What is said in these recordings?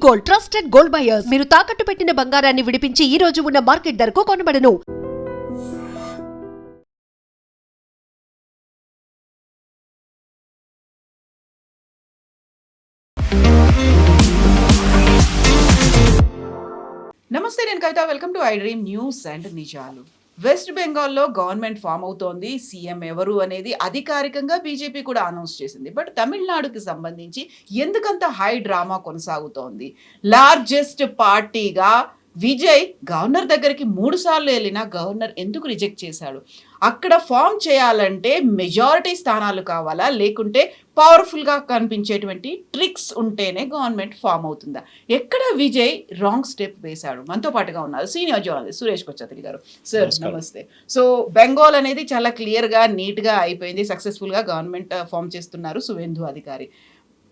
Gold, trusted gold buyers. మీరు తాకట్టు పెట్టిన బంగారాన్ని విడిపించి ఈ రోజు ఉన్న మార్కెట్ ధరకు కొనబడను. నమస్తే, నేను Kavitha. Welcome to I dream news and నిజాలు. వెస్ట్ బెంగాల్లో గవర్నమెంట్ ఫామ్ అవుతోంది. సీఎం ఎవరు అనేది అధికారికంగా బీజేపీ కూడా అనౌన్స్ చేసింది. బట్ తమిళనాడుకి సంబంధించి ఎందుకంత హై డ్రామా కొనసాగుతోంది? లార్జెస్ట్ పార్టీగా విజయ్ గవర్నర్ దగ్గరికి 3 సార్లు వెళ్ళినా గవర్నర్ ఎందుకు రిజెక్ట్ చేశాడు? అక్కడ ఫామ్ చేయాలంటే మెజారిటీ స్థానాలు కావాలా, లేకుంటే పవర్ఫుల్గా కనిపించేటువంటి ట్రిక్స్ ఉంటేనే గవర్నమెంట్ ఫామ్ అవుతుందా? ఎక్కడ విజయ్ రాంగ్ స్టెప్ వేశాడు? మనతో పాటుగా ఉన్నారు సీనియర్ జర్నలిస్ట్ సురేష్ కొచ్చతిరి గారు. సార్ నమస్తే. సో బెంగాల్ అనేది చాలా క్లియర్గా నీట్గా అయిపోయింది. సక్సెస్ఫుల్గా గవర్నమెంట్ ఫామ్ చేస్తున్నారు సువేందు అధికారి.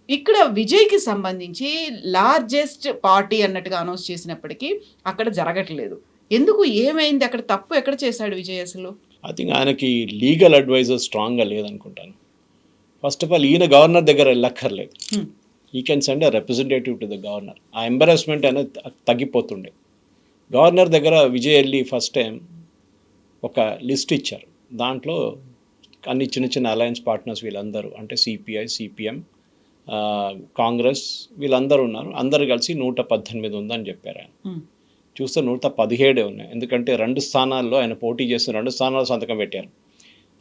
ఇక్కడ విజయ్కి సంబంధించి లార్జెస్ట్ పార్టీ అన్నట్టుగా అనౌన్స్ చేసినప్పటికీ అక్కడ జరగట్లేదు. ఎందుకు? ఏమైంది? అక్కడ తప్పు ఎక్కడ చేశాడు విజయ్ అసలు? ఐ థింక్ ఆయనకి లీగల్ అడ్వైజర్ స్ట్రాంగ్గా లేదనుకుంటాను. ఫస్ట్ ఆఫ్ ఆల్ ఈయన గవర్నర్ దగ్గర వెళ్ళక్కర్లేదు. ఈ can send a representative to the governor. ఆ ఎంబరాస్మెంట్ అనేది తగ్గిపోతుండే. గవర్నర్ దగ్గర విజయ్ వెళ్ళి ఫస్ట్ టైం ఒక లిస్ట్ ఇచ్చారు. దాంట్లో అన్ని చిన్న చిన్న అలయన్స్ పార్ట్నర్స్ వీళ్ళందరూ, అంటే సిపిఐ, సిపిఎం, కాంగ్రెస్ వీళ్ళందరూ ఉన్నారు. అందరూ కలిసి 118 ఉందని చెప్పారు. ఆయన చూస్తే 117 ఉన్నాయి. ఎందుకంటే 2 స్థానాల్లో ఆయన పోటీ చేసిన 2 స్థానాల్లో సంతకం పెట్టారు.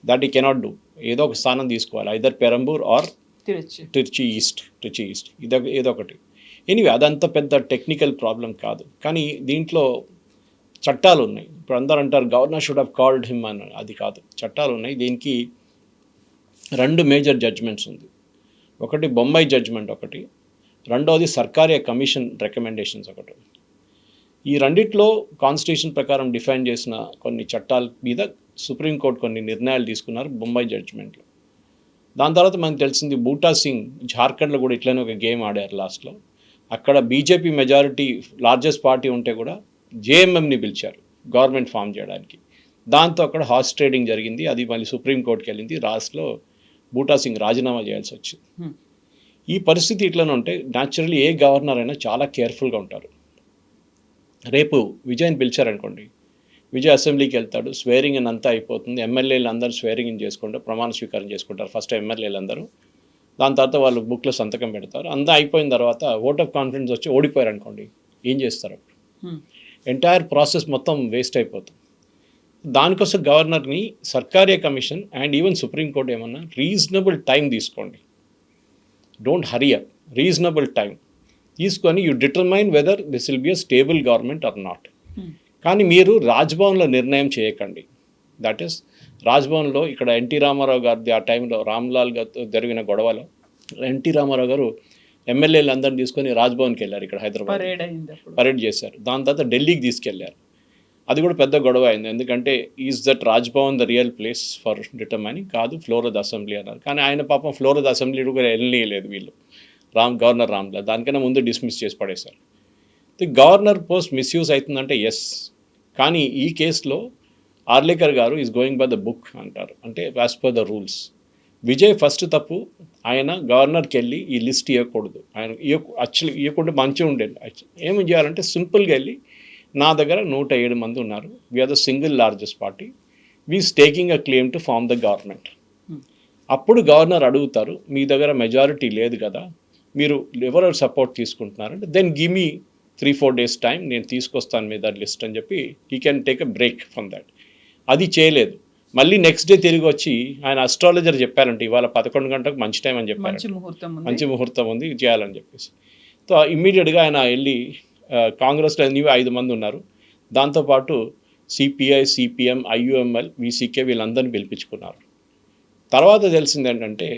దట్ ఈ కెనాట్ డూ. ఏదో ఒక స్థానం తీసుకోవాలి, either Perambur or Trichy east. ఏదో ఒకటి. ఎనీవే అదంతా పెద్ద టెక్నికల్ ప్రాబ్లం కాదు. కానీ దీంట్లో చట్టాలు ఉన్నాయి. ఇప్పుడు అందరూ అంటారు governor should have called him అని. అది కాదు, చట్టాలు ఉన్నాయి. దీనికి 2 మేజర్ జడ్జ్మెంట్స్ ఉంది. ఒకటి బొంబాయి జడ్జ్మెంట్, ఒకటి రెండోది సర్కారీ కమిషన్ రికమెండేషన్స్ ఒకటి. ఈ రెండిట్లో కాన్స్టిట్యూషన్ ప్రకారం డిఫైన్ చేసిన కొన్ని చట్టాల మీద సుప్రీంకోర్టు కొన్ని నిర్ణయాలు తీసుకున్నారు బొంబాయి జడ్జ్మెంట్లో. దాని తర్వాత మనకు తెలిసింది బూటా సింగ్ జార్ఖండ్లో కూడా ఇట్లనే ఒక గేమ్ ఆడారు లాస్ట్లో. అక్కడ బీజేపీ మెజారిటీ లార్జెస్ట్ పార్టీ ఉంటే కూడా జేఎంఎంని పిలిచారు గవర్నమెంట్ ఫామ్ చేయడానికి. దాంతో అక్కడ హార్స్ ట్రేడింగ్ జరిగింది. అది మళ్ళీ సుప్రీంకోర్టుకి వెళ్ళింది. లాస్ట్లో బూటా సింగ్ రాజీనామా చేయాల్సి వచ్చింది. ఈ పరిస్థితి ఇట్లనే ఉంటే న్యాచురల్లీ ఏ గవర్నర్ అయినా చాలా కేర్ఫుల్గా ఉంటారు. రేపు విజయ్ని పిలిచారనుకోండి, విజయ్ అసెంబ్లీకి వెళ్తాడు, స్వేరింగ్ అని అంతా అయిపోతుంది. ఎమ్మెల్యేలు అందరూ స్వేరింగ్ ఇన్ చేసుకుంటారు, ప్రమాణ స్వీకారం చేసుకుంటారు. ఫస్ట్ ఎమ్మెల్యేలు అందరూ, దాని తర్వాత వాళ్ళు బుక్లో సంతకం పెడతారు. అంతా అయిపోయిన తర్వాత ఓట్ ఆఫ్ కాన్ఫిడెన్స్ వచ్చి ఓడిపోయారు అనుకోండి, ఏం చేస్తారు? ఎంటైర్ ప్రాసెస్ మొత్తం వేస్ట్ అయిపోతుంది. దానికోసం గవర్నర్ని Sarkaria commission and even supreme court ఏమన్నా రీజనబుల్ టైం తీసుకోండి. Don't hurry up. Reasonable time తీసుకొని you determine whether this will be a stable government or not. కానీ మీరు రాజ్భవన్లో నిర్ణయం చేయకండి. దట్ ఈస్ రాజ్భవన్లో ఇక్కడ ఎన్టీ రామారావు గారిది ఆ టైంలో రామ్లాల్ గారితో జరిగిన గొడవలో ఎన్టీ రామారావు గారు ఎమ్మెల్యేలు అందరిని తీసుకొని రాజ్భవన్కి వెళ్ళారు. ఇక్కడ హైదరాబాద్ పరేడ్ చేశారు. దాని తర్వాత ఢిల్లీకి తీసుకెళ్లారు. అది కూడా పెద్ద గొడవ అయింది. ఎందుకంటే is that Raj Bhavan the real place for determining? కాదు, ఫ్లోర్ ఆఫ్ ద అసెంబ్లీ అన్నారు. కానీ ఆయన పాపం ఫ్లోర్ ఆఫ్ ద అసెంబ్లీ కూడా వెళ్ళలేదు వీళ్ళు, గవర్నర్ రామ్లాల్. దానికన్నా ముందు డిస్మిస్ చేసి పడేశారు. గవర్నర్ పోస్ట్ మిస్యూజ్ అవుతుందంటే ఎస్. కానీ ఈ కేసులో ఆర్లేకర్ గారు is going by the book అంటారు, అంటే as per the rules. Vijay first తప్పు, ఆయన గవర్నర్కి వెళ్ళి ఈ లిస్ట్ ఇవ్వకూడదు. ఆయన యాక్చువల్లీ ఇవ్వకుండా మంచిగా ఉండేది. ఏమి చేయాలంటే సింపుల్గా వెళ్ళి, నా దగ్గర 107 మంది ఉన్నారు, we're the single largest party, we're taking a claim to form the government. అప్పుడు గవర్నర్ అడుగుతారు, మీ దగ్గర మెజారిటీ లేదు కదా, మీరు ఎవరు సపోర్ట్ తీసుకుంటున్నారంటే then give me 3-4 days time, నేను తీసుకొస్తాను మీద లిస్ట్ అని చెప్పి he can take a break from that. అది చేయలేదు. మళ్ళీ నెక్స్ట్ డే తిరిగి వచ్చి ఆయన అస్ట్రాలజర్ చెప్పారంటే ఇవాళ 11 గంటలకు మంచి టైం అని చెప్పారు, మంచి ముహూర్తం ఉంది చేయాలని చెప్పేసి. సో ఇమ్మీడియట్గా ఆయన వెళ్ళి కాంగ్రెస్లో 5 మంది ఉన్నారు, దాంతోపాటు సిపిఐ, సిపిఎం, ఐయుఎంఎల్, విసికే వీళ్ళందరినీ పిలిపించుకున్నారు. తర్వాత తెలిసింది ఏంటంటే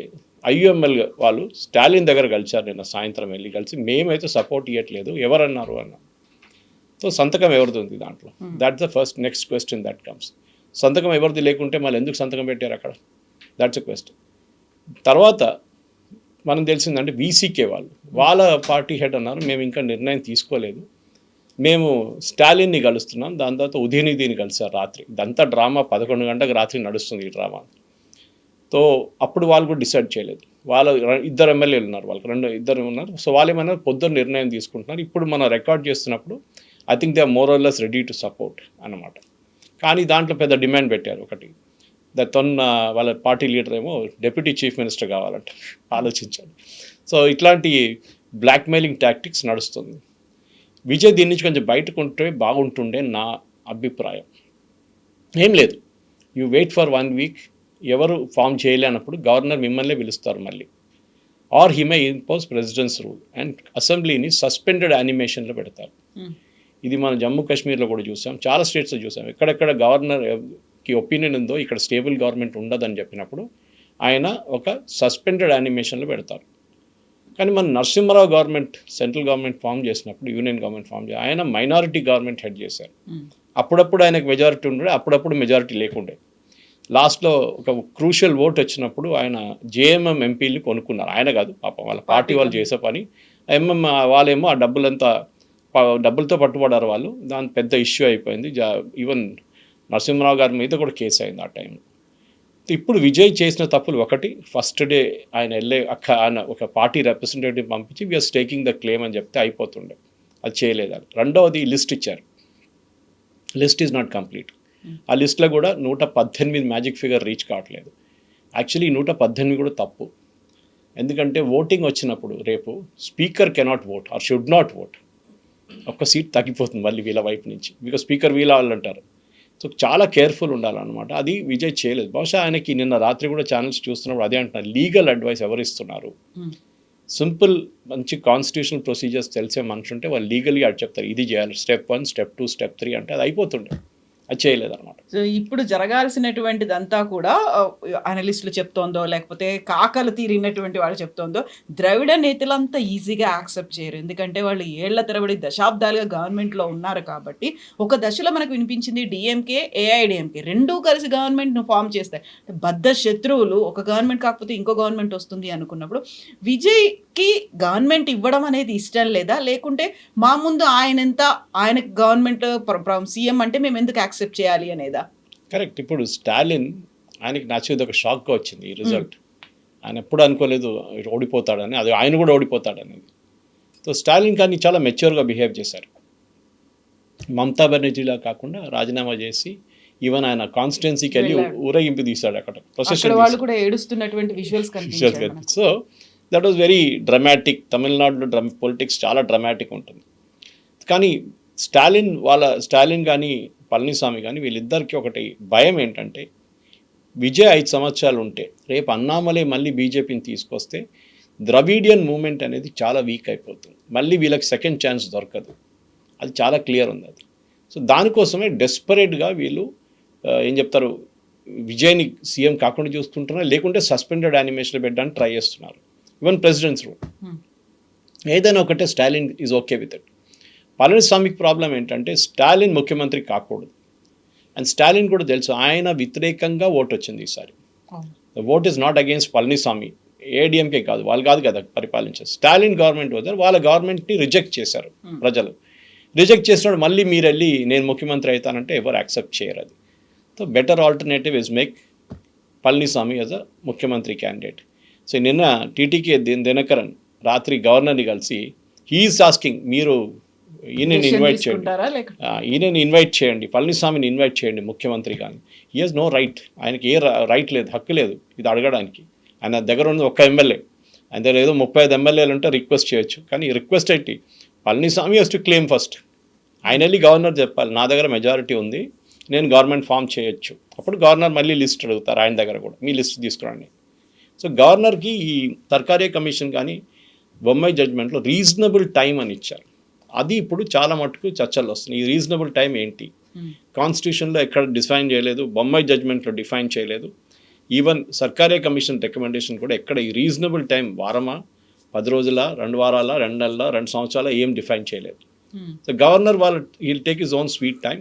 ఐయుఎంఎల్ వాళ్ళు స్టాలిన్ దగ్గర కలిశారు. నిన్న సాయంత్రం వెళ్ళి కలిసి, మేమైతే సపోర్ట్ ఇవ్వట్లేదు, ఎవరన్నారు అన్నారు. సో సంతకం ఎవరిది ఉంది దాంట్లో? That's the first next question that comes. సంతకం ఎవరిది లేకుంటే మళ్ళీ ఎందుకు సంతకం పెట్టారు అక్కడ? That's a question. తర్వాత మనం తెలిసిందంటే వీసీకే వాళ్ళ పార్టీ హెడ్ అన్నారు, మేము ఇంకా నిర్ణయం తీసుకోలేదు, మేము స్టాలిన్ని కలుస్తున్నాం. దాని తర్వాత ఉదయనిధిని కలిసారు రాత్రి. ఇదంతా డ్రామా 11 గంటలకు రాత్రి నడుస్తుంది ఈ డ్రామా. సో అప్పుడు వాళ్ళు కూడా డిసైడ్ చేయలేదు. వాళ్ళ ఇద్దరు ఎమ్మెల్యేలు ఉన్నారు, వాళ్ళకి ఇద్దరు ఉన్నారు. సో వాళ్ళు ఏమైనా పొద్దున్న నిర్ణయం తీసుకుంటున్నారు. ఇప్పుడు మనం రికార్డ్ చేస్తున్నప్పుడు I think they are more or less ready to support అన్నమాట. కానీ దాంట్లో పెద్ద డిమాండ్ పెట్టారు ఒకటి, వాళ్ళ పార్టీ లీడర్ ఏమో డిప్యూటీ చీఫ్ మినిస్టర్ కావాలంట, ఆలోచించాడు. సో ఇట్లాంటి బ్లాక్మెయిలింగ్ టాక్టిక్స్ నడుస్తుంది. విజయ్ దీని నుంచి కొంచెం బయటకు ఉంటే బాగుంటుండే నా అభిప్రాయం. ఏం లేదు, యూ వెయిట్ ఫర్ 1 వీక్, ఎవరు ఫామ్ చేయలేనప్పుడు గవర్నర్ మిమ్మల్ని పిలుస్తారు మళ్ళీ, or he may impose precedence rule and అసెంబ్లీని సస్పెండెడ్ యానిమేషన్లో పెడతారు. ఇది మనం జమ్మూ కాశ్మీర్లో కూడా చూసాం, చాలా స్టేట్స్లో చూసాం. ఎక్కడెక్కడ గవర్నర్కి ఒపీనియన్ ఉందో ఇక్కడ స్టేబుల్ గవర్నమెంట్ ఉండదని చెప్పినప్పుడు ఆయన ఒక సస్పెండెడ్ యానిమేషన్లో పెడతారు. కానీ మన Narasimha Rao government central government form చేసినప్పుడు, యూనియన్ గవర్నమెంట్ ఫామ్ చేసి ఆయన మైనారిటీ గవర్నమెంట్ హెడ్ చేశారు. అప్పుడప్పుడు ఆయనకు మెజారిటీ ఉండే, అప్పుడప్పుడు మెజారిటీ లేకుండే. లాస్ట్లో ఒక క్రూషియల్ ఓట్ వచ్చినప్పుడు ఆయన జేఎంఎం ఎంపీని కొనుక్కున్నారు. ఆయన కాదు పాపం, వాళ్ళ పార్టీ వాళ్ళు చేసే పని. ఎంఎం వాళ్ళేమో ఆ డబ్బులతో పట్టుబడారు వాళ్ళు. దాని పెద్ద ఇష్యూ అయిపోయింది. ఈవెన్ నరసింహరావు గారి మీద కూడా కేసు అయింది ఆ టైంలో. ఇప్పుడు విజయ్ చేసిన తప్పులు ఒకటి, ఫస్ట్ డే ఆయన ఆయన ఒక పార్టీ రిప్రజెంటేటివ్ పంపించి వీఆర్ స్టేకింగ్ ద క్లెయిమ్ అని చెప్తే అయిపోతుండే, అది చేయలేదు. రెండవది లిస్ట్ ఇచ్చారు, లిస్ట్ ఈజ్ నాట్ కంప్లీట్. ఆ లిస్ట్లో కూడా 118 మ్యాజిక్ ఫిగర్ రీచ్ కావట్లేదు. యాక్చువల్లీ 118 కూడా తప్పు. ఎందుకంటే ఓటింగ్ వచ్చినప్పుడు రేపు speaker cannot vote or should not vote. ఒక్క సీట్ తగ్గిపోతుంది మళ్ళీ వీళ్ళ వైపు నుంచి, బికాస్ స్పీకర్ వీళ్ళ వాళ్ళు అంటారు. సో చాలా కేర్ఫుల్ ఉండాలన్నమాట. అది విజయ్ చేయలేదు. బహుశా ఆయనకి నిన్న రాత్రి కూడా ఛానల్స్ చూస్తున్నప్పుడు అదే అంటున్నారు, లీగల్ అడ్వైస్ ఎవరు ఇస్తున్నారు. సింపుల్ మంచి కాన్స్టిట్యూషనల్ ప్రొసీజర్స్ తెలిసే మనిషి ఉంటే వాళ్ళు లీగల్గా అటు చెప్తారు, ఇది చేయాలి, స్టెప్ 1, స్టెప్ 2, స్టెప్ 3 అంటే అది అయిపోతుండే. అది చేయలేదన్నమాట. సో ఇప్పుడు జరగాల్సినటువంటిదంతా కూడా అనలిస్టులు చెప్తోందో, లేకపోతే కాకలు తీరినటువంటి వాళ్ళు చెప్తోందో, ద్రవిడ నేతలంతా ఈజీగా యాక్సెప్ట్ చేయరు. ఎందుకంటే వాళ్ళు ఏళ్ల తరబడి దశాబ్దాలుగా గవర్నమెంట్లో ఉన్నారు కాబట్టి. ఒక దశలో మనకు వినిపించింది డిఎంకే, ఏఐడిఎంకే రెండూ కలిసి గవర్నమెంట్ను ఫామ్ చేస్తాయి. బద్ధ శత్రువులు, ఒక గవర్నమెంట్ కాకపోతే ఇంకో గవర్నమెంట్ వస్తుంది అనుకున్నప్పుడు విజయ్కి గవర్నమెంట్ ఇవ్వడం అనేది ఇష్టం లేదా, లేకుంటే మా ముందు ఆయనకి గవర్నమెంట్ సీఎం అంటే మేము ఎందుకు యాక్సెప్ట్ చేయాలి అనేదా? కరెక్ట్. ఇప్పుడు స్టాలిన్ ఆయనకి నచ్చేది ఒక షాక్గా వచ్చింది ఈ రిజల్ట్. ఆయన ఎప్పుడు అనుకోలేదు ఓడిపోతాడని, అది ఆయన కూడా ఓడిపోతాడనేది. సో స్టాలిన్ కానీ చాలా మెచ్యూర్గా బిహేవ్ చేశారు. మమతా బెనర్జీలా కాకుండా రాజీనామా చేసి ఈవెన్ ఆయన కాన్స్టిట్యున్సీకి వెళ్ళి ఊరేగింపు తీశాడు, అక్కడ ప్రొసెషన్ వాళ్ళు కూడా ఏడుస్తున్నటువంటి విజువల్స్ కనిపించాయి. So that was very dramatic. తమిళనాడులో పొలిటిక్స్ చాలా డ్రమాటిక్ ఉంటుంది. కానీ స్టాలిన్ కానీ పళనిస్వామి కానీ వీళ్ళిద్దరికీ ఒకటి భయం ఏంటంటే, విజయ్ 5 సంవత్సరాలు ఉంటే రేపు అన్నామలై మళ్ళీ బీజేపీని తీసుకొస్తే ద్రవిడియన్ మూమెంట్ అనేది చాలా వీక్ అయిపోతుంది, మళ్ళీ వీళ్ళకి సెకండ్ ఛాన్స్ దొరకదు. అది చాలా క్లియర్ ఉంది అది. సో దానికోసమే డెస్పరేట్గా వీళ్ళు ఏం చెప్తారు, విజయ్ని సీఎం కాకుండా చూసుకుంటున్నారు, లేకుంటే సస్పెండెడ్ యానిమేషన్ పెట్టడానికి ట్రై చేస్తున్నారు. ఈవెన్ ప్రెసిడెంట్స్ రూల్ ఏదైనా ఒకటే, Stalin is okay with it. పళనిస్వామికి ప్రాబ్లం ఏంటంటే స్టాలిన్ ముఖ్యమంత్రి కాకూడదు. అండ్ స్టాలిన్ కూడా తెలుసు ఆయన వ్యతిరేకంగా ఓటు వచ్చింది ఈసారి. The vote is not against Palaniswami, ADMK కాదు, వాళ్ళు కాదు కదా పరిపాలించారు. స్టాలిన్ గవర్నమెంట్ వదిలేరు, వాళ్ళ గవర్నమెంట్ని రిజెక్ట్ చేశారు ప్రజలు. రిజెక్ట్ చేసినప్పుడు మళ్ళీ మీరు వెళ్ళి నేను ముఖ్యమంత్రి అవుతానంటే ఎవరు యాక్సెప్ట్ చేయరు. అది so better alternative is make Palaniswami as a ముఖ్యమంత్రి క్యాండిడేట్. సో నిన్న టీటీకే దినకరన్ రాత్రి గవర్నర్ని కలిసి హీఈస్ ఆస్కింగ్, మీరు ఈయనని ఇన్వైట్ చేయండి, పళనిస్వామిని ఇన్వైట్ చేయండి ముఖ్యమంత్రి. కానీ హీ హాజ్ నో రైట్, ఆయనకి రైట్ లేదు, హక్కు లేదు ఇది అడగడానికి. ఆయన దగ్గర ఉన్న ఒక్క ఎమ్మెల్యే, ఆయన దగ్గర ఏదో 35 ఎమ్మెల్యేలు ఉంటే రిక్వెస్ట్ చేయొచ్చు. కానీ రిక్వెస్ట్ ఏంటి, Palaniswami has to claim first. ఆయన వెళ్ళి గవర్నర్ చెప్పాలి, నా దగ్గర మెజారిటీ ఉంది, నేను గవర్నమెంట్ ఫామ్ చేయొచ్చు. అప్పుడు గవర్నర్ మళ్ళీ లిస్ట్ అడుగుతారు ఆయన దగ్గర కూడా, మీ లిస్ట్ తీసుకురండి. సో గవర్నర్కి ఈ సర్కారీ కమిషన్ కానీ బొంబాయి జడ్జ్మెంట్లో రీజనబుల్ టైం అని ఇచ్చారు. అది ఇప్పుడు చాలా మటుకు చర్చలు వస్తున్నాయి. ఈ రీజనబుల్ టైం ఏంటి, కాన్స్టిట్యూషన్లో ఎక్కడ డిఫైన్ చేయలేదు, బొంబాయి జడ్జ్మెంట్లో డిఫైన్ చేయలేదు. ఈవెన్ సర్కారీ కమిషన్ రికమెండేషన్ కూడా ఎక్కడ ఈ రీజనబుల్ టైం వారమా, 10 రోజుల, 2 వారాల, 2 నెలల, 2 సంవత్సరాల ఏం డిఫైన్ చేయలేదు. So governor he'll take his own sweet time.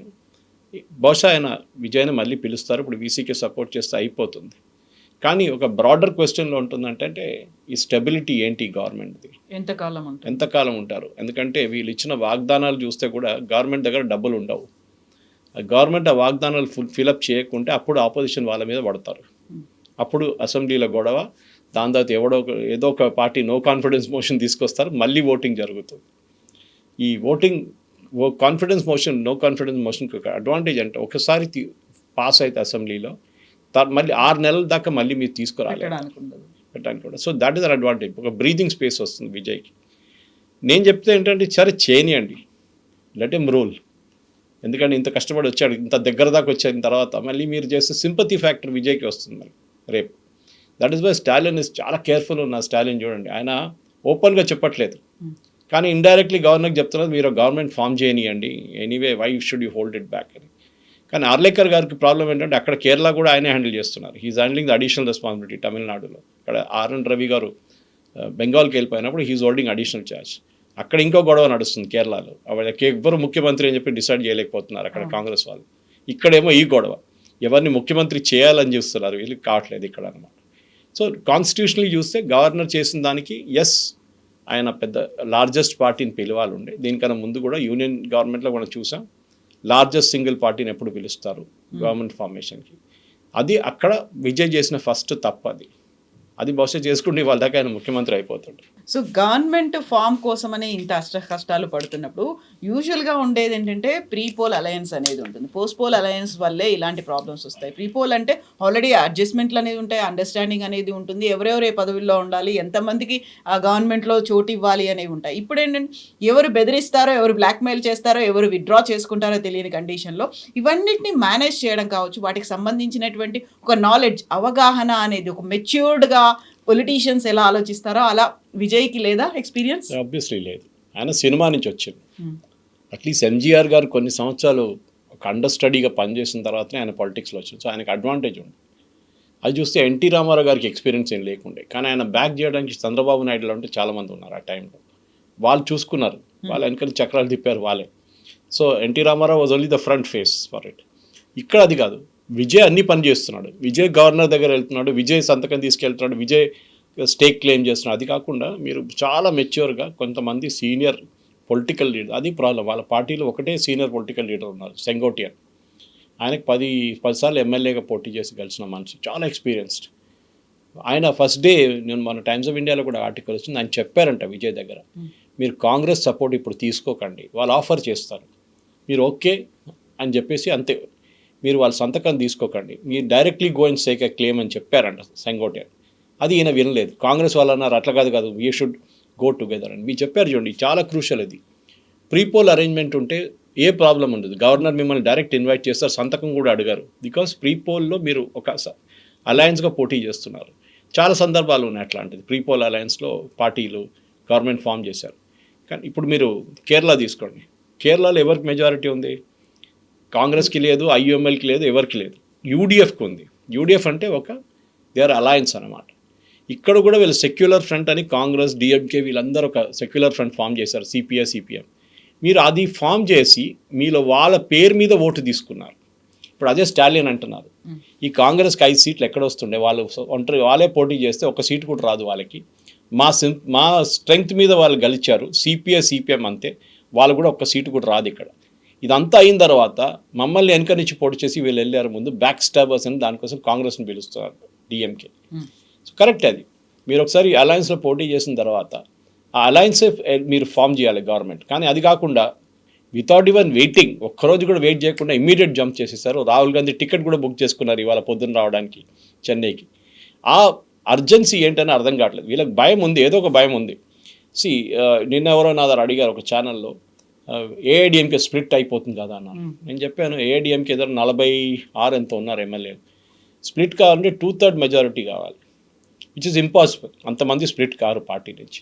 బహుశా ఆయన విజయ్ని మళ్ళీ పిలుస్తారు, ఇప్పుడు వీసీకి సపోర్ట్ చేస్తే అయిపోతుంది. కానీ ఒక బ్రాడర్ క్వశ్చన్లో ఉంటుందంటే ఈ స్టెబిలిటీ ఏంటి గవర్నమెంట్ది, ఎంతకాలం ఉంటారు. ఎందుకంటే వీళ్ళు ఇచ్చిన వాగ్దానాలు చూస్తే కూడా గవర్నమెంట్ దగ్గర డబ్బులు ఉండవు. గవర్నమెంట్ ఆ వాగ్దానాలు ఫిలప్ చేయకుంటే అప్పుడు ఆపోజిషన్ వాళ్ళ మీద పడతారు. అప్పుడు అసెంబ్లీలో గొడవ, దాని తర్వాత ఏదో ఒక పార్టీ నో కాన్ఫిడెన్స్ మోషన్ తీసుకొస్తారు, మళ్ళీ ఓటింగ్ జరుగుతుంది. ఈ కాన్ఫిడెన్స్ మోషన్, నో కాన్ఫిడెన్స్ మోషన్కి ఒక అడ్వాంటేజ్ అంటే ఒకసారి పాస్ అయితే అసెంబ్లీలో మళ్ళీ 6 నెలల దాకా మళ్ళీ మీరు తీసుకురాలి పెట్టడానికి కూడా. So that is an advantage. ఒక బ్రీతింగ్ స్పేస్ వస్తుంది విజయ్కి. నేను చెప్తే ఏంటంటే సరే చేయనియండి, లెట్ ఎమ్ రూల్. ఎందుకంటే ఇంత కష్టపడి వచ్చాడు, ఇంత దగ్గర దాకా వచ్చిన తర్వాత మళ్ళీ మీరు చేస్తే సింపతి ఫ్యాక్టర్ విజయ్కి వస్తుంది మరి రేపు. That is why Stalin is చాలా కేర్ఫుల్ ఉన్న. స్టాలిన్ చూడండి, ఆయన ఓపెన్గా చెప్పట్లేదు, కానీ ఇండైరెక్ట్లీ గవర్నర్కి చెప్తున్నారు మీరు గవర్నమెంట్ ఫామ్ చేయనియండి, anyway why should you hold it back అని. కానీ ఆర్లేకర్ గారికి ప్రాబ్లం ఏంటంటే అక్కడ కేరళ కూడా ఆయనే హ్యాండిల్ చేస్తున్నారు. He's handling the additional responsibility. తమిళనాడులో ఇక్కడ ఆర్ఎన్ రవి గారు బెంగాల్కి వెళ్ళిపోయినప్పుడు హీఈస్ హోల్డింగ్ అడిషనల్ ఛార్జ్. అక్కడ ఇంకో గొడవ నడుస్తుంది కేరళలో, ఎవ్వరు ముఖ్యమంత్రి అని చెప్పి డిసైడ్ చేయలేకపోతున్నారు అక్కడ కాంగ్రెస్ వాళ్ళు. ఇక్కడేమో ఈ గొడవ, ఎవరిని ముఖ్యమంత్రి చేయాలని చూస్తున్నారు, వీళ్ళకి కావట్లేదు ఇక్కడ అనమాట. సో కాన్స్టిట్యూషనల్లీ చూస్తే గవర్నర్ చేసిన దానికి ఎస్, ఆయన పెద్ద లార్జెస్ట్ పార్టీని పిలవాలి ఉండే. దీనికన్నా ముందు కూడా యూనియన్ గవర్నమెంట్లో కూడా చూసాం, లార్జెస్ట్ సింగిల్ పార్టీని ఎప్పుడు పిలుస్తారు గవర్నమెంట్ ఫార్మేషన్కి. అది అక్కడ విజయ్ చేసిన ఫస్ట్ తప్పు. అది బహుశా చేసుకుంటే వాళ్ళ దాకా ఆయన ముఖ్యమంత్రి అయిపోతాడు. సో గవర్నమెంట్ ఫామ్ కోసమని ఇంత కష్టాలు పడుతున్నప్పుడు యూజువల్గా ఉండేది ఏంటంటే ప్రీపోల్ అలయన్స్ అనేది ఉంటుంది. పోస్ట్ పోల్ అలయన్స్ వల్లే ఇలాంటి ప్రాబ్లమ్స్ వస్తాయి. ప్రీపోల్ అంటే ఆల్రెడీ అడ్జస్ట్మెంట్లు అనేది ఉంటాయి, అండర్స్టాండింగ్ అనేది ఉంటుంది, ఎవరెవరు ఏ పదవుల్లో ఉండాలి, ఎంతమందికి ఆ గవర్నమెంట్లో చోటు ఇవ్వాలి అనేవి ఉంటాయి. ఇప్పుడు ఏంటంటే ఎవరు బెదిరిస్తారో, ఎవరు బ్లాక్మెయిల్ చేస్తారో, ఎవరు విత్డ్రా చేసుకుంటారో తెలియని కండిషన్లో ఇవన్నిటిని మేనేజ్ చేయడం కావచ్చు, వాటికి సంబంధించినటువంటి ఒక నాలెడ్జ్, అవగాహన అనేది, ఒక మెచ్యూర్డ్గా పొలిటీషియన్స్ ఎలా ఆలోచిస్తారో అలా విజయ్కి లేదా ఎక్స్పీరియన్స్? ఆబ్వియస్లీ లేదు. ఆయన సినిమా నుంచి వచ్చింది. అట్లీస్ట్ ఎంజీఆర్ గారు కొన్ని సంవత్సరాలు ఒక అండర్ స్టడీగా పనిచేసిన తర్వాతనే ఆయన పాలిటిక్స్లో వచ్చింది. సో ఆయనకు అడ్వాంటేజ్ ఉంది. అది చూస్తే ఎన్టీ రామారావు గారికి ఎక్స్పీరియన్స్ ఏం లేకుండే, కానీ ఆయన బ్యాక్ చేయడానికి చంద్రబాబు నాయుడులో అంటే చాలామంది ఉన్నారు ఆ టైంలో. వాళ్ళు చూసుకున్నారు, వాళ్ళు వెనకాల చక్రాలు తిప్పారు వాళ్ళే. So N T Rama Rao was only the front face for it. ఇక్కడ అది కాదు, విజయ్ అన్ని పని చేస్తున్నాడు, విజయ్ గవర్నర్ దగ్గర వెళ్తున్నాడు, విజయ్ సంతకం తీసుకెళ్తున్నాడు, విజయ్ స్టేక్ క్లెయిమ్ చేస్తున్నాడు. అది కాకుండా మీరు చాలా మెచ్యూర్గా కొంతమంది సీనియర్ పొలిటికల్ లీడర్, అది ప్రాబ్లం, వాళ్ళ పార్టీలో ఒకటే సీనియర్ పొలిటికల్ లీడర్ ఉన్నారు, సెంగోటియన్. ఆయనకు 10 సార్లు ఎమ్మెల్యేగా పోటీ చేసి గెలిచిన మనిషి, చాలా ఎక్స్పీరియన్స్డ్. ఆయన ఫస్ట్ డే, నేను మన టైమ్స్ ఆఫ్ ఇండియాలో కూడా ఆర్టికల్ వచ్చింది, ఆయన చెప్పారంట విజయ్ దగ్గర, మీరు కాంగ్రెస్ సపోర్ట్ ఇప్పుడు తీసుకోకండి, వాళ్ళు ఆఫర్ చేస్తారు, మీరు ఓకే అని చెప్పేసి అంతే, మీరు వాళ్ళ సంతకం తీసుకోకండి, మీరు directly go and take a claim అని చెప్పారంట సెంగోటియన్. అది ఈయన వినలేదు. కాంగ్రెస్ వాళ్ళు అన్నారు అట్లా కాదు వీ షుడ్ గో టుగెదర్ అని మీరు చెప్పారు. చూడండి, చాలా క్రూషల్ ఇది. ప్రీపోల్ అరేంజ్మెంట్ ఉంటే ఏ ప్రాబ్లం ఉండదు. గవర్నర్ మిమ్మల్ని డైరెక్ట్ ఇన్వైట్ చేస్తారు, సంతకం కూడా అడిగారు, బికాస్ ప్రీపోల్లో మీరు ఒక అలయన్స్గా పోటీ చేస్తున్నారు. చాలా సందర్భాలు ఉన్నాయి అట్లాంటిది. ప్రీపోల్ అలయన్స్లో పార్టీలు గవర్నమెంట్ ఫామ్ చేశారు. కానీ ఇప్పుడు మీరు కేరళ తీసుకోండి, కేరళలో ఎవరికి మెజారిటీ ఉంది? కాంగ్రెస్కి లేదు, ఐయుఎంఎల్కి లేదు, ఎవరికి లేదు, యూడిఎఫ్కి ఉంది. యూడిఎఫ్ అంటే దే ఆర్ అలయన్స్ అనమాట. ఇక్కడ కూడా వీళ్ళు సెక్యులర్ ఫ్రంట్ అని కాంగ్రెస్, డిఎంకే వీళ్ళందరూ ఒక సెక్యులర్ ఫ్రంట్ ఫామ్ చేశారు, సిపిఎం. మీరు అది ఫామ్ చేసి మీలో వాళ్ళ పేరు మీద ఓటు తీసుకున్నారు. ఇప్పుడు అదే స్టాలిన్ అంటున్నారు, ఈ కాంగ్రెస్కి 5 సీట్లు ఎక్కడ వస్తుండే, వాళ్ళు ఒంటరి వాళ్ళే పోటీ చేస్తే 1 సీటు కూడా రాదు వాళ్ళకి, మా స్ట్రెంగ్త్ మీద వాళ్ళు గెలిచారు, సిపిఎం అంతే, వాళ్ళు కూడా 1 సీటు కూడా రాదు ఇక్కడ. ఇదంతా అయిన తర్వాత మమ్మల్ని వెనక నుంచి పోటీ చేసి వీళ్ళు వెళ్ళారు ముందు, బ్యాక్ స్టాబర్స్ అని దానికోసం కాంగ్రెస్ని పిలుస్తున్నారు డిఎంకే. సో కరెక్ట్, అది మీరు ఒకసారి అలయన్స్లో పోటీ చేసిన తర్వాత ఆ అలయన్సే మీరు ఫామ్ చేయాలి గవర్నమెంట్. కానీ అది కాకుండా వితౌట్ ఈవెన్ వెయిటింగ్, ఒక్కరోజు కూడా వెయిట్ చేయకుండా ఇమ్మీడియట్ జంప్ చేసేసారు. రాహుల్ గాంధీ టికెట్ కూడా బుక్ చేసుకున్నారు ఇవాళ పొద్దున్న రావడానికి చెన్నైకి. ఆ అర్జెన్సీ ఏంటని అర్థం కావట్లేదు. వీళ్ళకి భయం ఉంది, ఏదో ఒక భయం ఉంది. నిన్న ఎవరో నా దగ్గర అడిగారు ఒక ఛానల్లో, ఏఐడిఎంకే స్ప్లిట్ అయిపోతుంది కదా అన్నారు. నేను చెప్పాను, ఏఐడిఎంకే దగ్గర 46 ఎంతో ఉన్నారు ఎమ్మెల్యేలు. స్ప్లిట్ కావాలంటే 2/3 మెజారిటీ కావాలి, విచ్ ఇస్ ఇంపాసిబుల్. అంతమంది స్ప్లిట్ కారు పార్టీ నుంచి.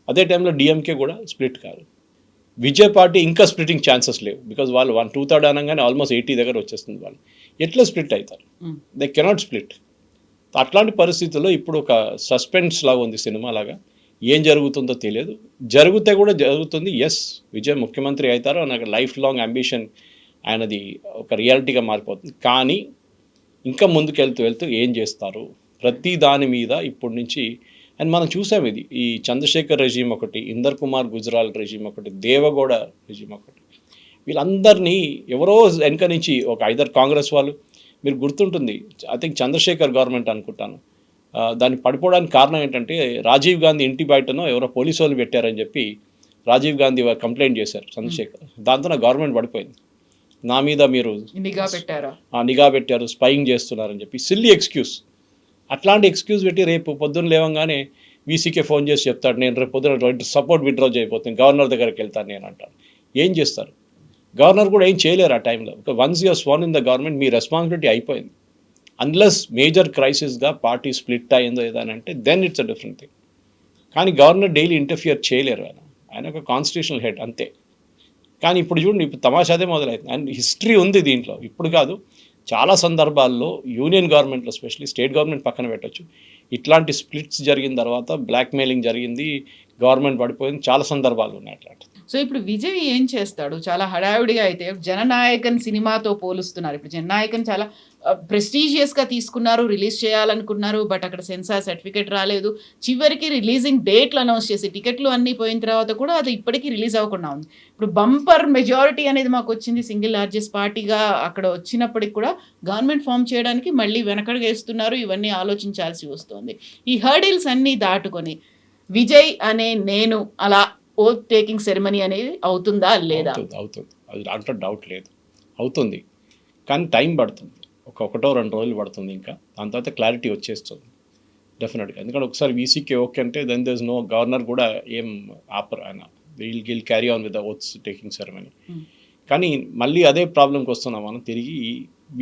అదే టైంలో డిఎంకే కూడా స్ప్లిట్ కారు. విజయ్ పార్టీ ఇంకా స్ప్లిటింగ్ ఛాన్సెస్ లేవు, బికాజ్ వాళ్ళు 2/3 అనగానే ఆల్మోస్ట్ 80 దగ్గర వచ్చేస్తుంది. వాళ్ళు ఎట్లా స్ప్లిట్ అవుతారు? They cannot split. అట్లాంటి పరిస్థితుల్లో ఇప్పుడు ఒక సస్పెన్స్ లాగా ఉంది సినిమా లాగా, ఏం జరుగుతుందో తెలియదు. జరిగితే కూడా జరుగుతుంది. ఎస్, విజయ్ ముఖ్యమంత్రి అవుతారో నాకు లైఫ్ లాంగ్ అంబిషన్, ఆయనది ఒక రియాలిటీగా మారిపోతుంది. కానీ ఇంకా ముందుకెళ్తూ ఏం చేస్తారు ప్రతి దాని మీద ఇప్పటి నుంచి. అండ్ మనం చూసాం ఇది, ఈ చంద్రశేఖర్ రెజీమ్ ఒకటి, ఇందర్ కుమార్ గుజరాల్ రెజీమ్ ఒకటి, దేవగౌడ రెజీమ్ ఒకటి, వీళ్ళందరినీ ఎవరో వెనక నుంచి ఒక ఐదర్ కాంగ్రెస్ వాళ్ళు మీరు గుర్తుంటుంది, ఐ థింక్ చంద్రశేఖర్ గవర్నమెంట్ అనుకుంటాను, దాన్ని పడిపోవడానికి కారణం ఏంటంటే రాజీవ్ గాంధీ ఇంటి బయటనో ఎవరో పోలీసు వాళ్ళు పెట్టారని చెప్పి రాజీవ్ గాంధీ కంప్లైంట్ చేశారు చంద్రశేఖర్. దాంతో నా గవర్నమెంట్ పడిపోయింది. నా మీద మీరు నిఘా పెట్టారు, స్పైయింగ్ చేస్తున్నారని చెప్పి సిల్లీ ఎక్స్క్యూజ్. అట్లాంటి ఎక్స్క్యూజ్ పెట్టి రేపు పొద్దున్న లేవగానే వీసీకే ఫోన్ చేసి చెప్తాడు, నేను రేపు పొద్దున సపోర్ట్ విత్డ్రా చేయబోతుంది, గవర్నర్ దగ్గరికి వెళ్తాను నేను అంటాను. ఏం చేస్తారు? గవర్నర్ కూడా ఏం చేయలేరు ఆ టైంలో. Once you're sworn in the government, మీ రెస్పాన్సిబిలిటీ అయిపోయింది. అన్లెస్ మేజర్ క్రైసిస్గా పార్టీ స్ప్లిట్ అయిందో ఏదని అంటే then it's a different thing. కానీ గవర్నర్ డైలీ ఇంటర్ఫియర్ చేయలేరు. ఆయన ఒక కాన్స్టిట్యూషనల్ హెడ్ అంతే. కానీ ఇప్పుడు చూడండి, ఇప్పుడు తమాషాదే మొదలైంది. అండ్ హిస్టరీ ఉంది దీంట్లో, ఇప్పుడు కాదు, చాలా సందర్భాల్లో యూనియన్ గవర్నమెంట్లో, ఎస్పెషల్లీ స్టేట్ గవర్నమెంట్ పక్కన పెట్టచ్చు, ఇట్లాంటి స్ప్లిట్స్ జరిగిన తర్వాత బ్లాక్మెయిలింగ్ జరిగింది, గవర్నమెంట్ పడిపోయింది, చాలా సందర్భాలు ఉన్నాయి అట్లాంటి. సో ఇప్పుడు విజయ్ ఏం చేస్తాడు? చాలా హడావిడిగా అయితే జననాయకన్ సినిమాతో పోలుస్తున్నారు. ఇప్పుడు జననాయకన్ చాలా ప్రెస్టీజియస్గా తీసుకున్నారు, రిలీజ్ చేయాలనుకున్నారు, బట్ అక్కడ సెన్సార్ సర్టిఫికేట్ రాలేదు. చివరికి రిలీజింగ్ డేట్లు అనౌన్స్ చేసి టికెట్లు అన్నీ పోయిన తర్వాత కూడా అది ఇప్పటికీ రిలీజ్ అవ్వకుండా ఉంది. ఇప్పుడు బంపర్ మెజారిటీ అనేది మాకు వచ్చింది, సింగిల్ లార్జెస్ట్ పార్టీగా అక్కడ వచ్చినప్పటికి కూడా గవర్నమెంట్ ఫామ్ చేయడానికి మళ్ళీ వెనకడుగేస్తున్నారు. ఇవన్నీ ఆలోచించాల్సి వస్తుంది. ఈ హర్డిల్స్ అన్నీ దాటుకొని విజయ్ అనే నేను అలా ఓత్ టేకింగ్ సెరమనీ అనేది అవుతుందా లేదా? అవుతుంది, అది దాంట్లో డౌట్ లేదు, అవుతుంది. కానీ టైం పడుతుంది, ఒకటో 2 రోజులు పడుతుంది. ఇంకా దాని తర్వాత క్లారిటీ వచ్చేస్తుంది డెఫినెట్గా. ఎందుకంటే ఒకసారి వీసీకే ఓకే అంటే then there is no, governor కూడా ఏం ఆపర్, ఆయన will carry on with the oath taking ceremony. కానీ మళ్ళీ అదే ప్రాబ్లంకి వస్తున్నాం మనం తిరిగి.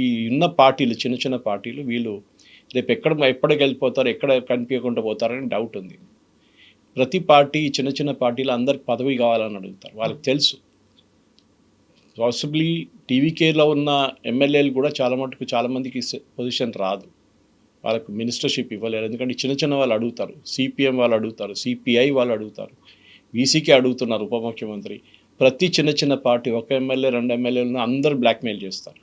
ఈ ఉన్న పార్టీలు, చిన్న చిన్న పార్టీలు, వీళ్ళు రేపు ఎప్పటికి వెళ్ళిపోతారు, ఎక్కడ కనిపించకుండా పోతారని డౌట్ ఉంది. ప్రతి పార్టీ, చిన్న చిన్న పార్టీలు అందరికి పదవి కావాలని అడుగుతారు. వాళ్ళకి తెలుసు పాసిబ్లీ టీవీకేలో ఉన్న ఎమ్మెల్యేలు కూడా చాలామందికి పొజిషన్ రాదు, వాళ్ళకు మినిస్టర్షిప్ ఇవ్వలేరు. ఎందుకంటే చిన్న చిన్న వాళ్ళు అడుగుతారు, సిపిఎం వాళ్ళు అడుగుతారు, సిపిఐ వాళ్ళు అడుగుతారు, వీసీకే అడుగుతున్నారు ఉప ముఖ్యమంత్రి. ప్రతి చిన్న పార్టీ, 1 ఎమ్మెల్యే 2 ఎమ్మెల్యేలను అందరూ బ్లాక్మెయిల్ చేస్తారు.